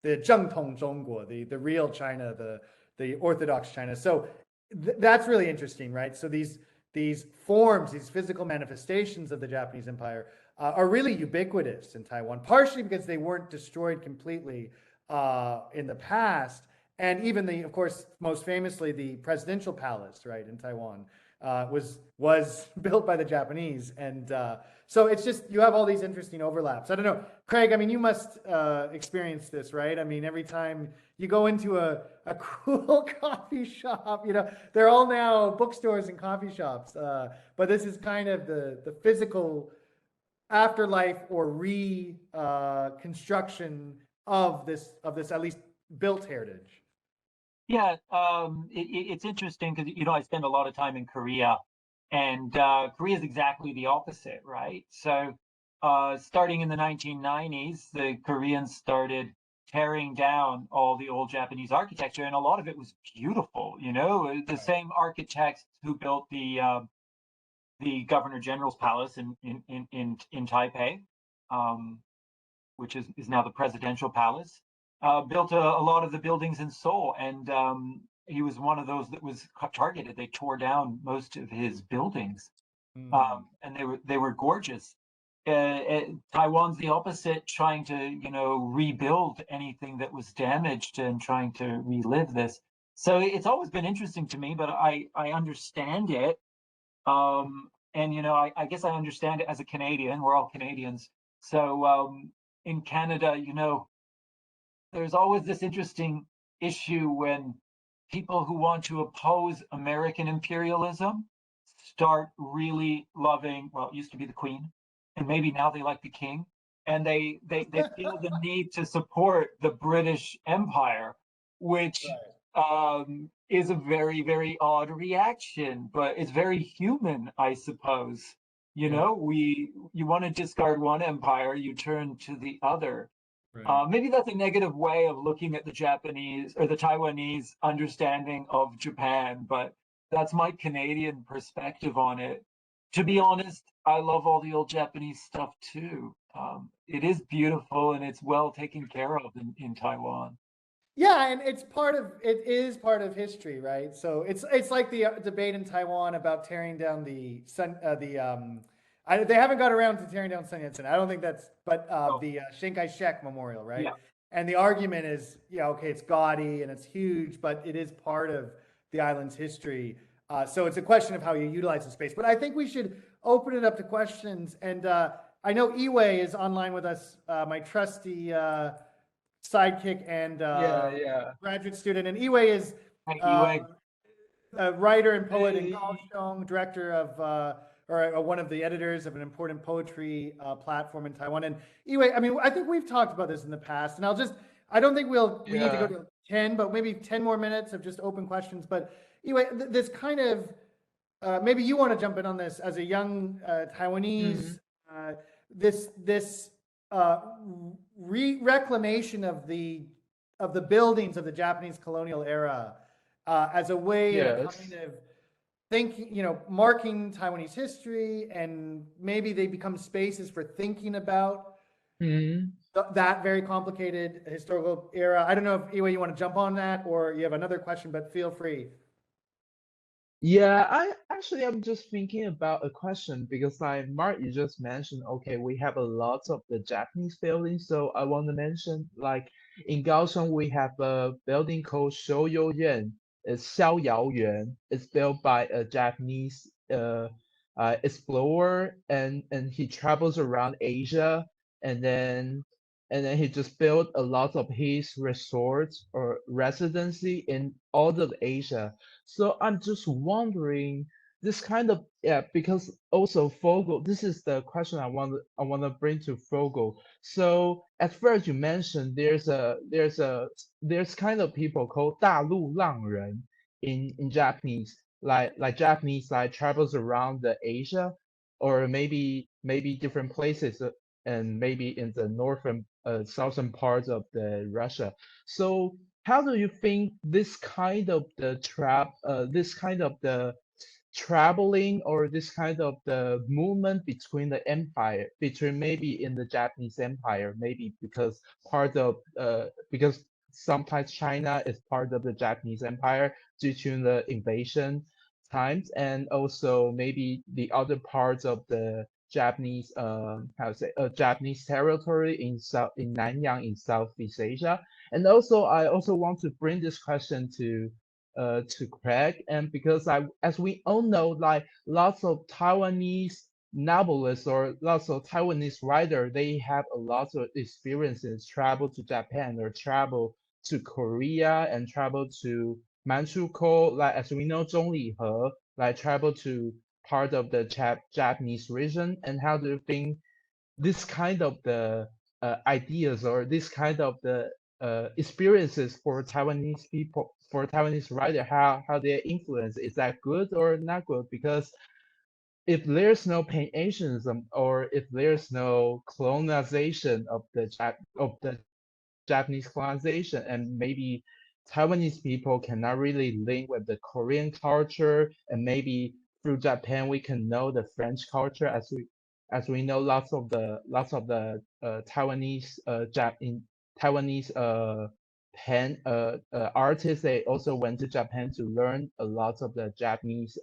Zhengtong Zhongguo, the real China, the Orthodox China. So that's really interesting, right? So these forms, these physical manifestations of the Japanese Empire are really ubiquitous in Taiwan, partially because they weren't destroyed completely in the past. And even of course, most famously, the presidential palace, right, in Taiwan was built by the Japanese. And so it's just, you have all these interesting overlaps. I don't know, Craig, you must experience this, right? Every time you go into a cool coffee shop, they're all now bookstores and coffee shops. But this is kind of the physical afterlife or reconstruction of this at least built heritage. Yeah, it's interesting because, I spend a lot of time in Korea, and Korea is exactly the opposite, right? So starting in the 1990s, the Koreans started tearing down all the old Japanese architecture, and a lot of it was beautiful, the same architects who built the the Governor General's Palace in Taipei, which is now the Presidential Palace. Built a lot of the buildings in Seoul, and he was one of those that was targeted. They tore down most of his buildings, and they were gorgeous. Taiwan's the opposite, trying to rebuild anything that was damaged and trying to relive this. So it's always been interesting to me, but I understand it. And I guess I understand it as a Canadian. We're all Canadians. So in Canada, there's always this interesting issue when people who want to oppose American imperialism start really loving, well, it used to be the Queen, and maybe now they like the King, and they feel the need to support the British Empire, which is a very, very odd reaction, but it's very human, I suppose. You want to discard one empire, you turn to the other. Right. Maybe that's a negative way of looking at the Japanese or the Taiwanese understanding of Japan, but that's my Canadian perspective on it. To be honest, I love all the old Japanese stuff too. It is beautiful and it's well taken care of in Taiwan. Yeah, and it is part of history, right? So it's like the debate in Taiwan about tearing down they haven't got around to tearing down SunYat-sen. I don't think that's, but the Chiang Kai-shek Memorial, right? Yeah. And the argument is, okay, it's gaudy and it's huge, but it is part of the island's history. So it's a question of how you utilize the space. But I think we should open it up to questions. And I know Iwei is online with us, my trusty sidekick and graduate student. And Iwei is a writer and poet in Kaohsiung, director of or one of the editors of an important poetry platform in Taiwan. And anyway, I think we've talked about this in the past, and I don't think we need to go to 10, but maybe 10 more minutes of just open questions. But anyway, this kind of, maybe you want to jump in on this as a young Taiwanese, this reclamation of the buildings of the Japanese colonial era as a way of kind of marking Taiwanese history, and maybe they become spaces for thinking about that very complicated historical era. I don't know if Iwei, you want to jump on that, or you have another question, but feel free. Yeah, I'm just thinking about a question because like Mark, you just mentioned, okay, we have a lot of the Japanese buildings. So I want to mention, like in Kaohsiung, we have a building called Shouyo Yuan. It's Xiao Yao Yuan. It's built by a Japanese explorer, and he travels around Asia, and then he just built a lot of his resorts or residency in all of Asia. So I'm just wondering this kind of because also Fogel, this is the question I want to bring to Fogel. So at first you mentioned there's kind of people called 大陆浪人 in Japanese, like Japanese like travels around the Asia, or maybe different places, and maybe in the northern southern parts of the Russia. So how do you think this kind of the traveling, or this kind of the movement between the empire, between maybe in the Japanese empire, maybe because because sometimes China is part of the Japanese empire due to the invasion times, and also maybe the other parts of the Japanese Japanese territory in Nanyang in Southeast Asia. And also I also want to bring this question to Craig, and because as we all know, like lots of Taiwanese novelists or lots of Taiwanese writers, they have a lot of experiences, travel to Japan or travel to Korea and travel to Manchukuo, like as we know, Zhonglihe, like travel to part of the Japanese region. And how do you think this kind of the ideas or this kind of the experiences for Taiwanese people, for Taiwanese writer, how their influence, is that good or not good? Because if there's no Pan-Asianism, or if there's no colonization of the Japanese colonization, and maybe Taiwanese people cannot really link with the Korean culture, and maybe through Japan we can know the French culture, as we know lots of the Taiwanese pen artists, they also went to Japan to learn a lot of the Japanese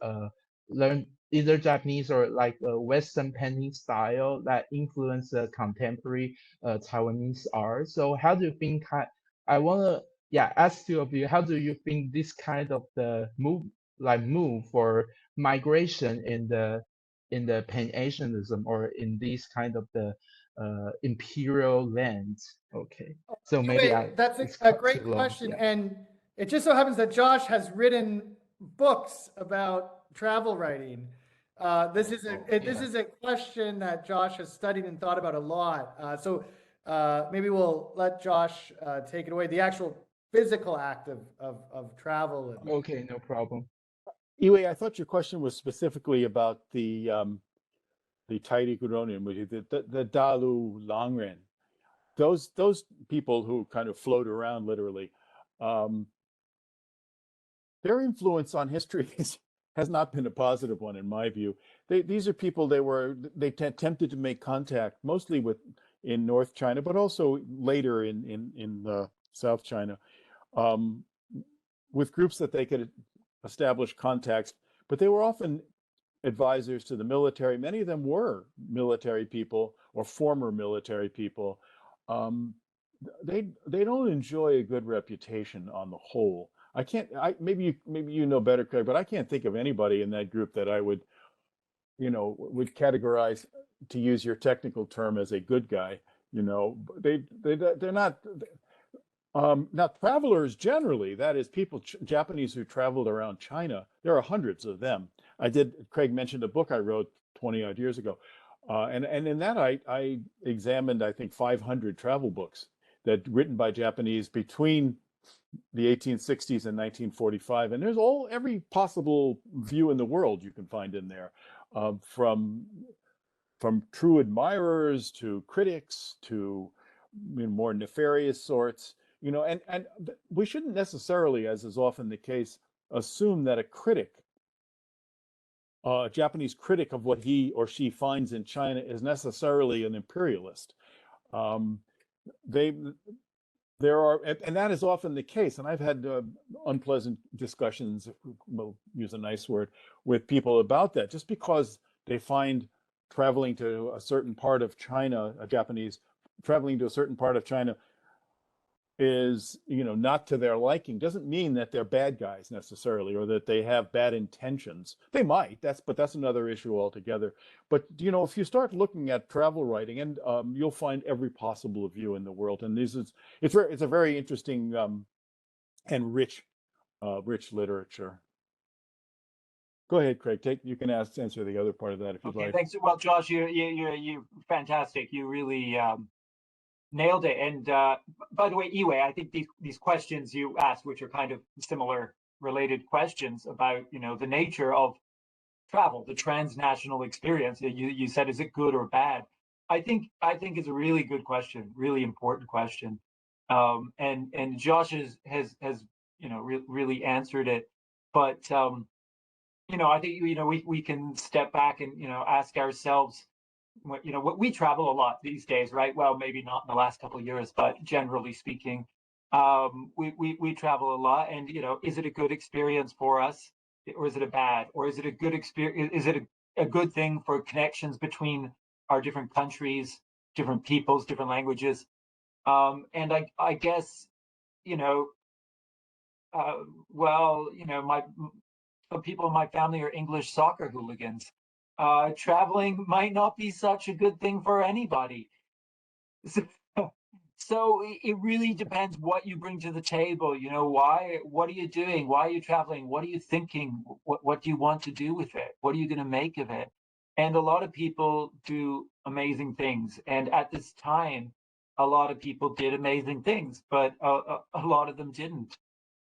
learn either Japanese or like a Western painting style that influenced the contemporary Taiwanese art. So how do you think? I want to ask two of you. How do you think this kind of the move for migration in the Pan-Asianism or in this kind of the imperial lands? Okay, so maybe that's a great question, and it just so happens that Josh has written books about travel writing. This is a question that Josh has studied and thought about a lot. So maybe we'll let Josh take it away. The actual physical act of travel. Okay, no problem. Yue, I thought your question was specifically about the Tairikuronin, the Dalu Langren. Those people who kind of float around literally, their influence on history has not been a positive one in my view. These are people they attempted to make contact mostly in North China, but also later in South China, with groups that they could establish contacts, but they were often advisors to the military. Many of them were military people or former military people. They don't enjoy a good reputation on the whole. Maybe you know better, Craig, but I can't think of anybody in that group that I would categorize, to use your technical term, as a good guy. They're not. Now, travelers generally, that is people, Japanese who traveled around China, there are hundreds of them. Craig mentioned a book I wrote 20 odd years ago. And in that I examined, I think, 500 travel books that written by Japanese between the 1860s and 1945. And there's every possible view in the world you can find in there, from true admirers to critics to more nefarious sorts. And we shouldn't necessarily, as is often the case, assume that a Japanese critic of what he or she finds in China is necessarily an imperialist. There are, and that is often the case. And I've had unpleasant discussions, we'll use a nice word, with people about that. Just because they find traveling to a certain part of China, a Japanese traveling to a certain part of China, is not to their liking, doesn't mean that they're bad guys necessarily, or that they have bad intentions. They might, but that's another issue altogether. But if you start looking at travel writing, and you'll find every possible view in the world, and it's a very interesting and rich literature. Go ahead, Craig. You can answer the other part of that if you'd like. Thanks. Well, Josh, you're fantastic. You really nailed it. And by the way, Yue, I think these questions you asked, which are kind of similar related questions about, the nature of travel, the transnational experience. You said, is it good or bad? I think it's a really good question, really important question. And Josh has really answered it. But I think we can step back and ask ourselves, we travel a lot these days, right? Well, maybe not in the last couple of years, but generally speaking, we travel a lot. And is it a good experience for us, or is it a bad? Or is it a good experience? Is it a good thing for connections between our different countries, different peoples, different languages? And I guess some people in my family are English soccer hooligans. Traveling might not be such a good thing for anybody. So it really depends what you bring to the table. What are you doing? Why are you traveling? What are you thinking? What do you want to do with it? What are you going to make of it? And a lot of people do amazing things. And at this time, a lot of people did amazing things, but a lot of them didn't.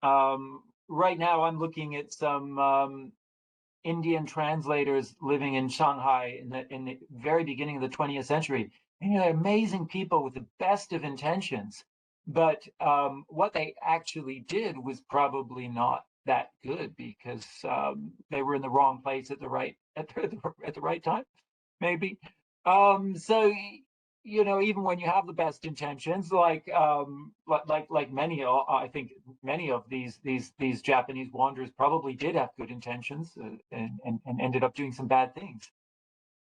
Right now, I'm looking at some Indian translators living in Shanghai in the very beginning of the 20th century. And they're amazing people with the best of intentions. But what they actually did was probably not that good because they were in the wrong place at the right time, maybe. So even when you have the best intentions, like many, I think many of these Japanese wanderers probably did have good intentions and ended up doing some bad things.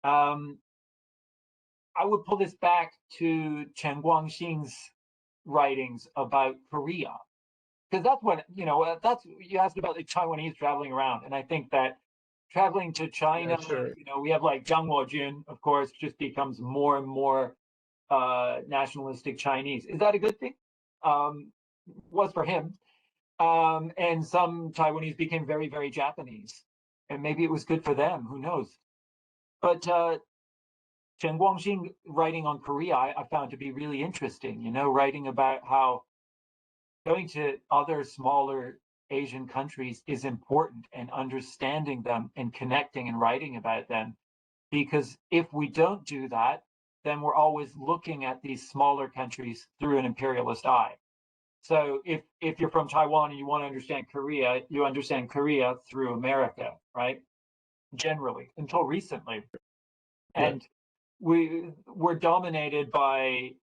I would pull this back to Chen Guangxing's writings about Korea, because that's what that's you asked about the Taiwanese traveling around, and I think that traveling to China, sure. we have like Zhang Wojun, of course, just becomes more and more nationalistic Chinese. Is that a good thing? Was for him. And some Taiwanese became very, very Japanese. And maybe it was good for them, who knows? But Chen Guangxing writing on Korea, I found to be really interesting, writing about how going to other smaller Asian countries is important, and understanding them and connecting and writing about them. Because if we don't do that, then we're always looking at these smaller countries through an imperialist eye. So if you're from Taiwan and you want to understand Korea, you understand Korea through America, right? Generally, until recently. And we're dominated by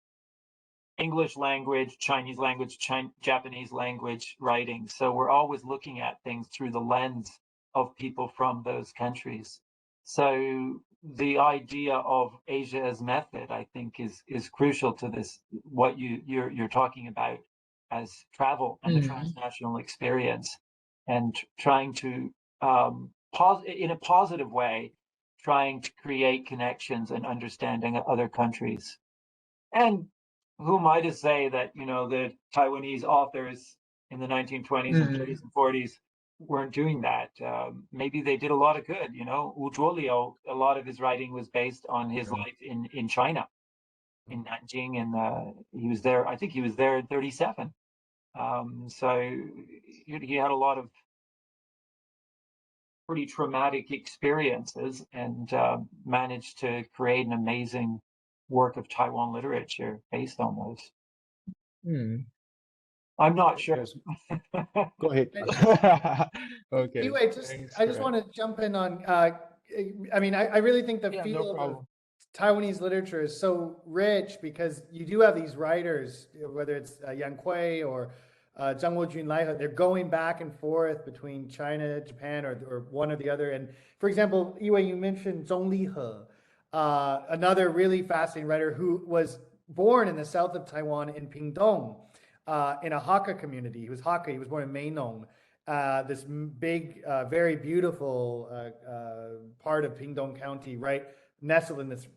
English language, Chinese language, Japanese language writing. So we're always looking at things through the lens of people from those countries. So the idea of Asia as method, I think, is crucial to this, what you're talking about as travel and the transnational experience, and trying to in a positive way, trying to create connections and understanding other countries. And who am I to say that the Taiwanese authors in the 1920s and 30s and 40s weren't doing that? Maybe they did a lot of good. Wu Zhuoliu, a lot of his writing was based on his life in China, in Nanjing, and he was there. I think he was there in 1937. So he had a lot of pretty traumatic experiences, and managed to create an amazing work of Taiwan literature based on those. I'm not sure. Go ahead. Okay. Anyway, I just want to jump in on. I really think the field of Taiwanese literature is so rich, because you do have these writers, whether it's Yang Kui or Zhang Wojun, Lai, they're going back and forth between China, Japan, or one or the other. And for example, Yiwei, you mentioned Zhong Lihe, another really fascinating writer who was born in the south of Taiwan in Pingdong, in a Hakka community. He was Hakka. He was born in Meinong, this big, very beautiful part of Pingdong County, right nestled in this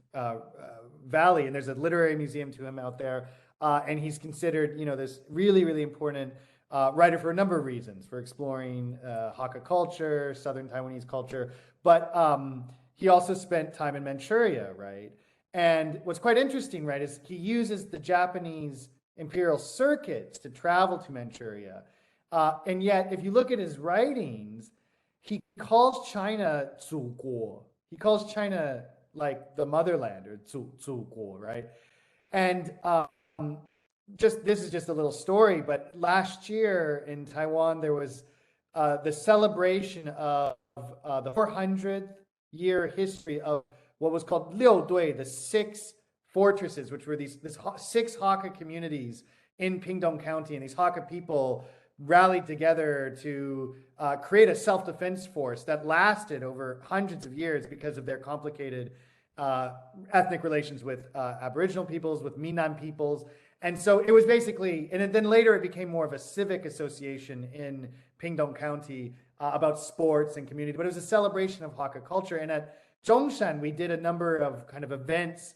valley. And there's a literary museum to him out there. And he's considered, this really, really important writer for a number of reasons, for exploring Hakka culture, Southern Taiwanese culture. But he also spent time in Manchuria, right? And what's quite interesting, right, is he uses the Japanese imperial circuits to travel to Manchuria. And yet, if you look at his writings, he calls China 祖国. He calls China like the motherland, or 祖国, right? And this is just a little story, but last year in Taiwan, there was the celebration of the 400th year history of what was called 六队, the 6 fortresses, which were these 6 Hakka communities in Pingdong County. And these Hakka people rallied together to create a self-defense force that lasted over hundreds of years because of their complicated ethnic relations with Aboriginal peoples, with Minnan peoples. And so it was basically, and then later it became more of a civic association in Pingdong County about sports and community, but it was a celebration of Hakka culture. And at Zhongshan, we did a number of kind of events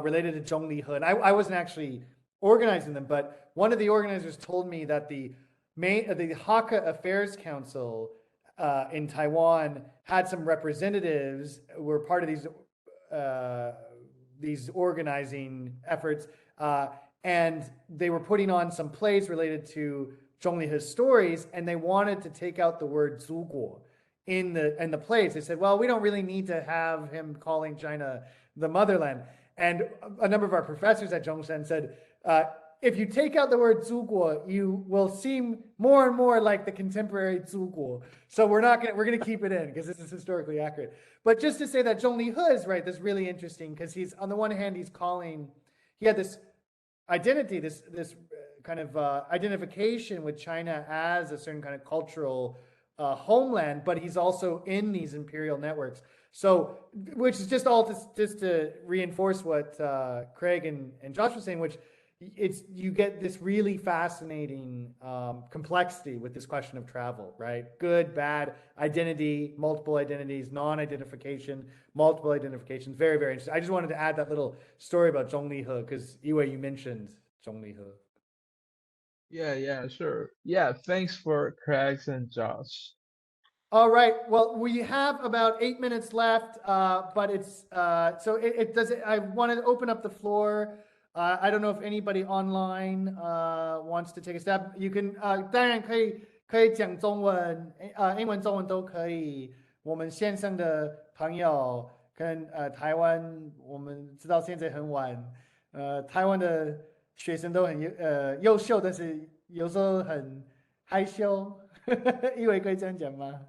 related to Zhong Lihe. And I wasn't actually organizing them, but one of the organizers told me that the Hakka Affairs Council in Taiwan had some representatives who were part of these organizing efforts, and they were putting on some plays related to Zhong Lihe's stories, and they wanted to take out the word 祖国 in the plays. They said, well, we don't really need to have him calling China the motherland. And a number of our professors at Zhongshan said, if you take out the word 祖国, you will seem more and more like the contemporary 祖国. So we're going to keep it in because this is historically accurate. But just to say that Zhong Li He is right, that's really interesting because he's, on the one hand, he had this identity, this kind of identification with China as a certain kind of cultural homeland, but he's also in these imperial networks. So, which is just to reinforce what Craig and Josh were saying, which you get this really fascinating complexity with this question of travel, right? Good, bad, identity, multiple identities, non-identification, multiple identifications. Very, very interesting. I just wanted to add that little story about Zhong Li He because Yue, you mentioned Zhong Li He. Yeah, sure. Yeah, thanks for Craig and Josh. All right. Well, we have about 8 minutes left, but it's so it does. I wanted to open up the floor. I don't know if anybody online wants to take a stab. You can 当然可以讲中文，英文、中文都可以。我们线上的朋友跟台湾，我们知道现在很晚，台湾的学生都很优秀，但是有时候很害羞，因为可以这样讲吗？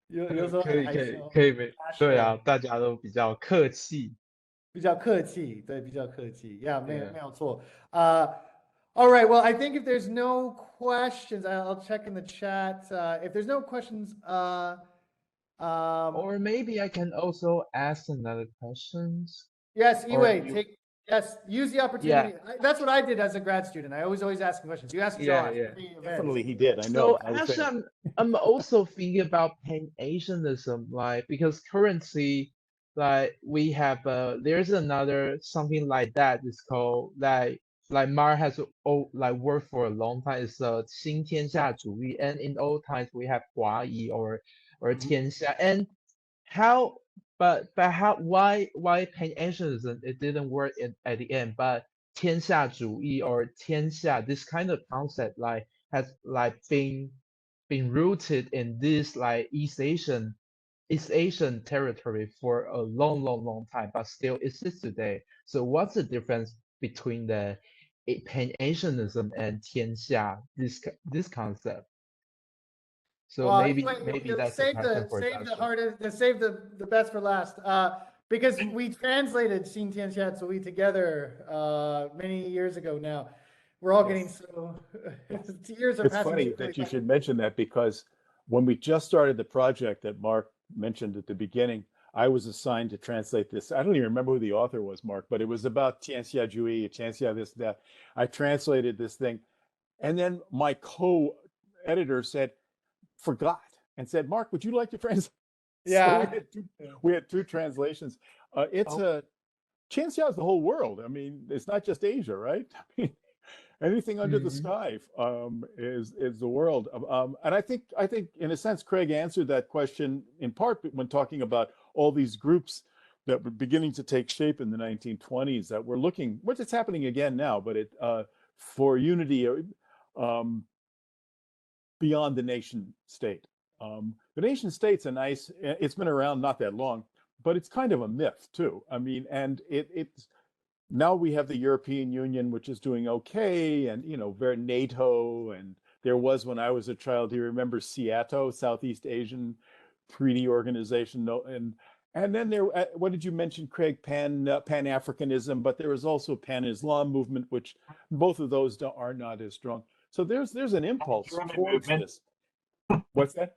有时候很害羞，可以，对啊，大家都比较客气。比较客气，对，比较客气。Yeah, 没有错。All right. Well, I think if there's no questions, I'll check in the chat. If there's no questions, or maybe I can also ask another questions. Yes, Yue, use the opportunity. Yeah. That's what I did as a grad student. I always ask questions. You ask Josh. Yeah. Definitely he did. I know. So actually, I'm also thinking about Pan-Asianism, like because currently, like we have there's another something like that. It's called like Mar has worked for a long time. It's 新天下主义, and in old times we have 华夷 or 天下. And how, but how, why Pan-Asianism it didn't work at the end, but 天下主义 or 天下, this kind of concept has been rooted in this East Asian territory for a long time, but still exists today. So what's the difference between the Pan-Asianism and 天下, this concept? So maybe that's save the best for last. Because we translated 新天下主义 together many years ago now. We're all getting so years are passing. It's funny that you should mention that because when we just started the project that Mark mentioned at the beginning, I was assigned to translate this. I don't even remember who the author was, Mark, but it was about 天下主义, 天下this, that. I translated this thing. And then my co-editor forgot and said, Mark, would you like to translate? Yeah. So we had two translations. It's 天下 is the whole world. I mean, it's not just Asia, right? I mean, anything under the sky is the world. And I think in a sense, Craig answered that question in part when talking about all these groups that were beginning to take shape in the 1920s that were looking, which is happening again now, but for unity beyond the nation state. The nation state's it's been around not that long, but it's kind of a myth too. I mean, and it's now we have the European Union, which is doing okay, and very NATO, and there was when I was a child. Do you remember SEATO, Southeast Asian Treaty Organization? And then there, what did you mention, Craig? Pan-Africanism, but there was also Pan-Islam movement, which both of those are not as strong. So there's an impulse towards this. What's that?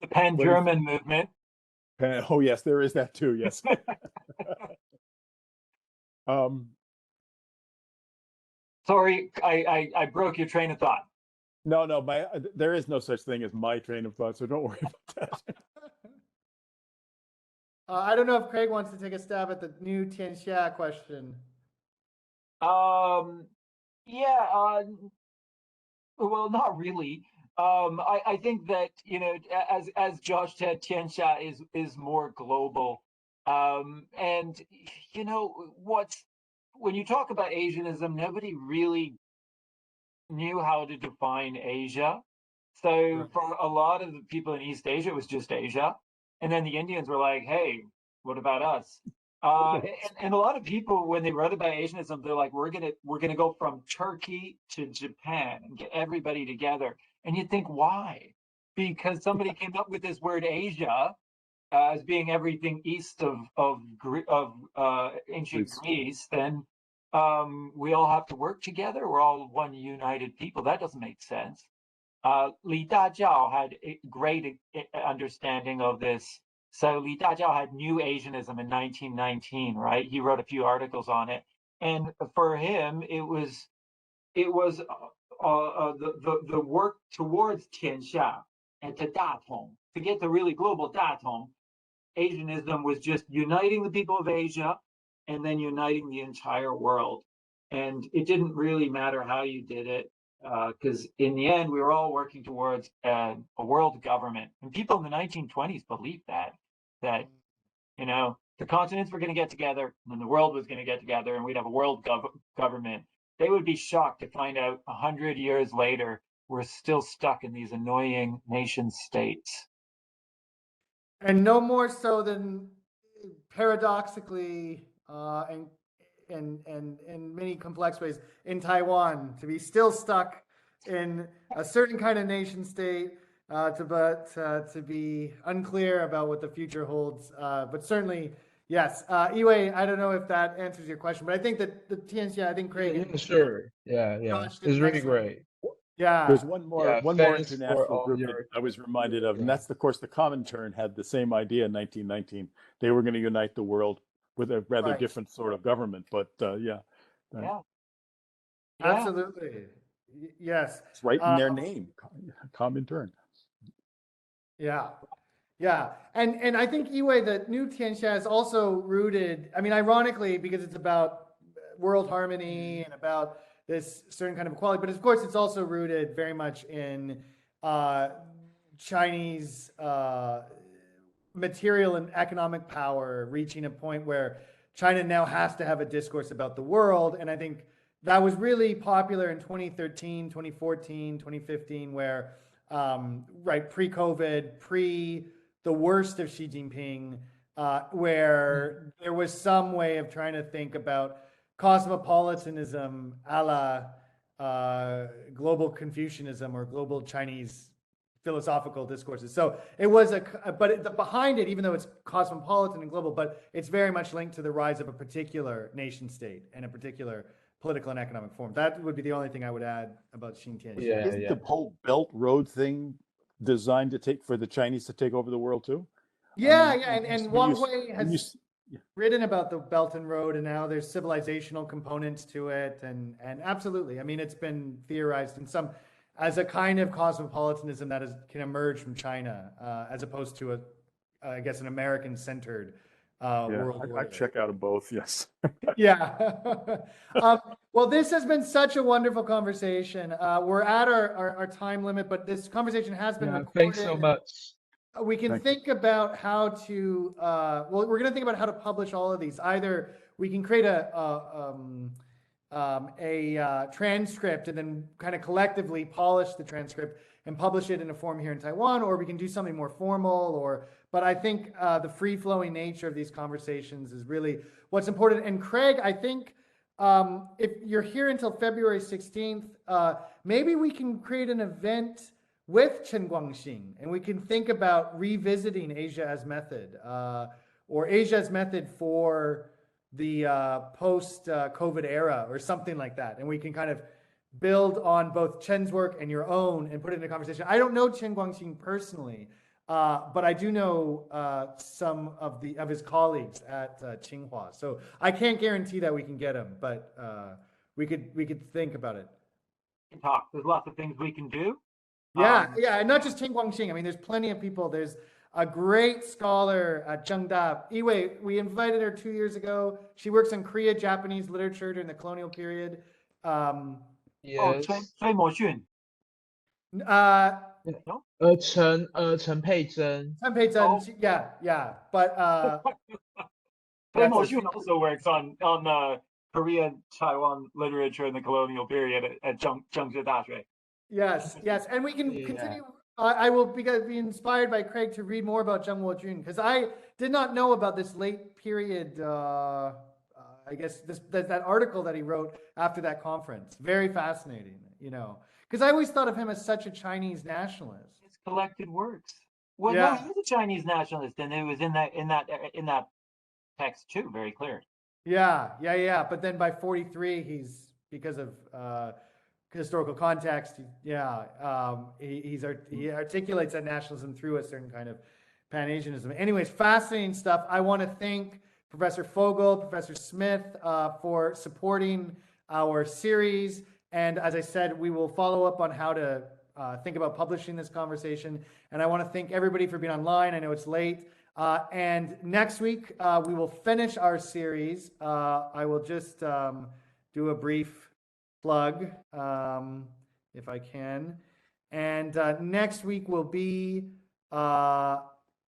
The Pan-German movement. Oh yes, there is that too. Yes. Sorry, I broke your train of thought. No, there is no such thing as my train of thought, so don't worry about that. I don't know if Craig wants to take a stab at the new 天下 question. Yeah. Well, not really. I think that as Josh said, 天下 is more global. And when you talk about Asianism, nobody really knew how to define Asia. So for a lot of the people in East Asia, it was just Asia. And then the Indians were like, hey, what about us? And a lot of people, when they wrote about Asianism, they're like, we're gonna go from Turkey to Japan and get everybody together. And you think, why? Because somebody came up with this word Asia as being everything east of ancient Greece. Then we all have to work together. We're all one united people. That doesn't make sense. Li Dajiao had a great understanding of this. So Li Dajiao had New Asianism in 1919, right? He wrote a few articles on it, and for him, it was the work towards Tianxia and to Datong, to get the really global Datong. Asianism was just uniting the people of Asia and then uniting the entire world, and it didn't really matter how you did it. Because in the end, we were all working towards a world government, and people in the 1920s believed that you know, the continents were going to get together, and then the world was going to get together, and we'd have a world government. They would be shocked to find out 100 years later we're still stuck in these annoying nation states. And no more so than paradoxically, and in many complex ways, in Taiwan, to be still stuck in a certain kind of nation state, to be unclear about what the future holds. But certainly, yes. Yue, I don't know if that answers your question, but I think that the Tianxia, I think Craig. Yeah, sure. Yeah. It's really great. Yeah. There's one more international group your... that I was reminded of, and that's, of course, the Comintern had the same idea in 1919. They were going to unite the world with a rather different sort of government, but yeah. Absolutely. Yes. It's right in their name, Comintern. Yeah. And I think Yue, the new Tianxia is also rooted, I mean, ironically, because it's about world harmony and about this certain kind of equality, but of course it's also rooted very much in Chinese material and economic power reaching a point where China now has to have a discourse about the world. And I think that was really popular in 2013, 2014, 2015, where, pre-COVID, pre the worst of Xi Jinping, where there was some way of trying to think about cosmopolitanism a la global Confucianism or global Chinese philosophical discourses. So it was behind it, even though it's cosmopolitan and global, but it's very much linked to the rise of a particular nation state and a particular political and economic form. That would be the only thing I would add about Xinjiang. Isn't the whole Belt Road thing designed for the Chinese to take over the world too? And Wang Hui has written about the Belt and Road, and now there's civilizational components to it, and absolutely, I mean, it's been theorized in some as a kind of cosmopolitanism that can emerge from China, as opposed to I guess an American-centered world order. I'd check out of both, yes. Yeah. Well, this has been such a wonderful conversation. We're at our time limit, but this conversation has been recorded. Thanks so much. We can think about how to, we're going to think about how to publish all of these. Either we can create a transcript and then kind of collectively polish the transcript and publish it in a form here in Taiwan, or we can do something more formal, but I think the free-flowing nature of these conversations is really what's important. And Craig, I think if you're here until February 16th, maybe we can create an event with Chen Guangxing, and we can think about revisiting Asia as method, or Asia as method for the post-COVID era, or something like that. And we can kind of build on both Chen's work and your own and put it in a conversation. I don't know Chen Guangxing personally, but I do know some of his colleagues at Tsinghua. So I can't guarantee that we can get him, but we could think about it. Talk. There's lots of things we can do. Yeah, and not just Chen Guangxing. I mean, there's plenty of people. There's a great scholar, Zheng Da. Yue, we invited her 2 years ago. She works in Korea Japanese literature during the colonial period. Yes. Cui Mo-xun. Chen Pei-zhen. Chen Pei-zhen, yeah. But Cui Mo-xun also works on Korean Taiwan literature in the colonial period at Zhengzhi Daxue. Yes, and we can continue I will be inspired by Craig to read more about Zheng Wojun, because I did not know about this late period, I guess, that article that he wrote after that conference. Very fascinating, because I always thought of him as such a Chinese nationalist. His collected works. Well, Yeah. no, he was a Chinese nationalist, and it was in that text too, very clear. Yeah. But then by 43, he's, because of historical context, he articulates that nationalism through a certain kind of Pan-Asianism. Anyways, fascinating stuff. I want to thank Professor Fogel, Professor Smith for supporting our series. And as I said, we will follow up on how to think about publishing this conversation. And I want to thank everybody for being online. I know it's late. And next week, we will finish our series. I will just do a brief plug, if I can. And next week will be from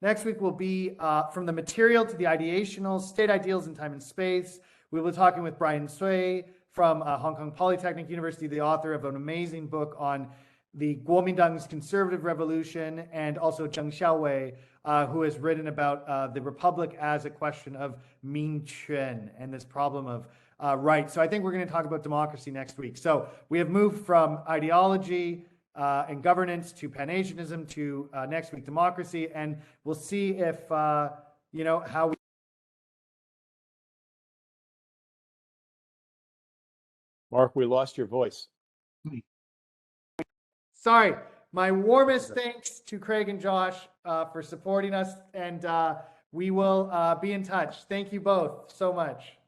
the material to the ideational, state ideals in time and space. We will be talking with Brian Sui from Hong Kong Polytechnic University, the author of an amazing book on the Kuomintang's conservative revolution, and also Zheng Xiaowei, who has written about the republic as a question of Minquan and this problem of rights. So I think we're going to talk about democracy next week. So we have moved from ideology and governance to Pan-Asianism to next week democracy, and we'll see if how we. Mark, we lost your voice. Sorry, my warmest thanks to Craig and Josh for supporting us, and we will be in touch. Thank you both so much.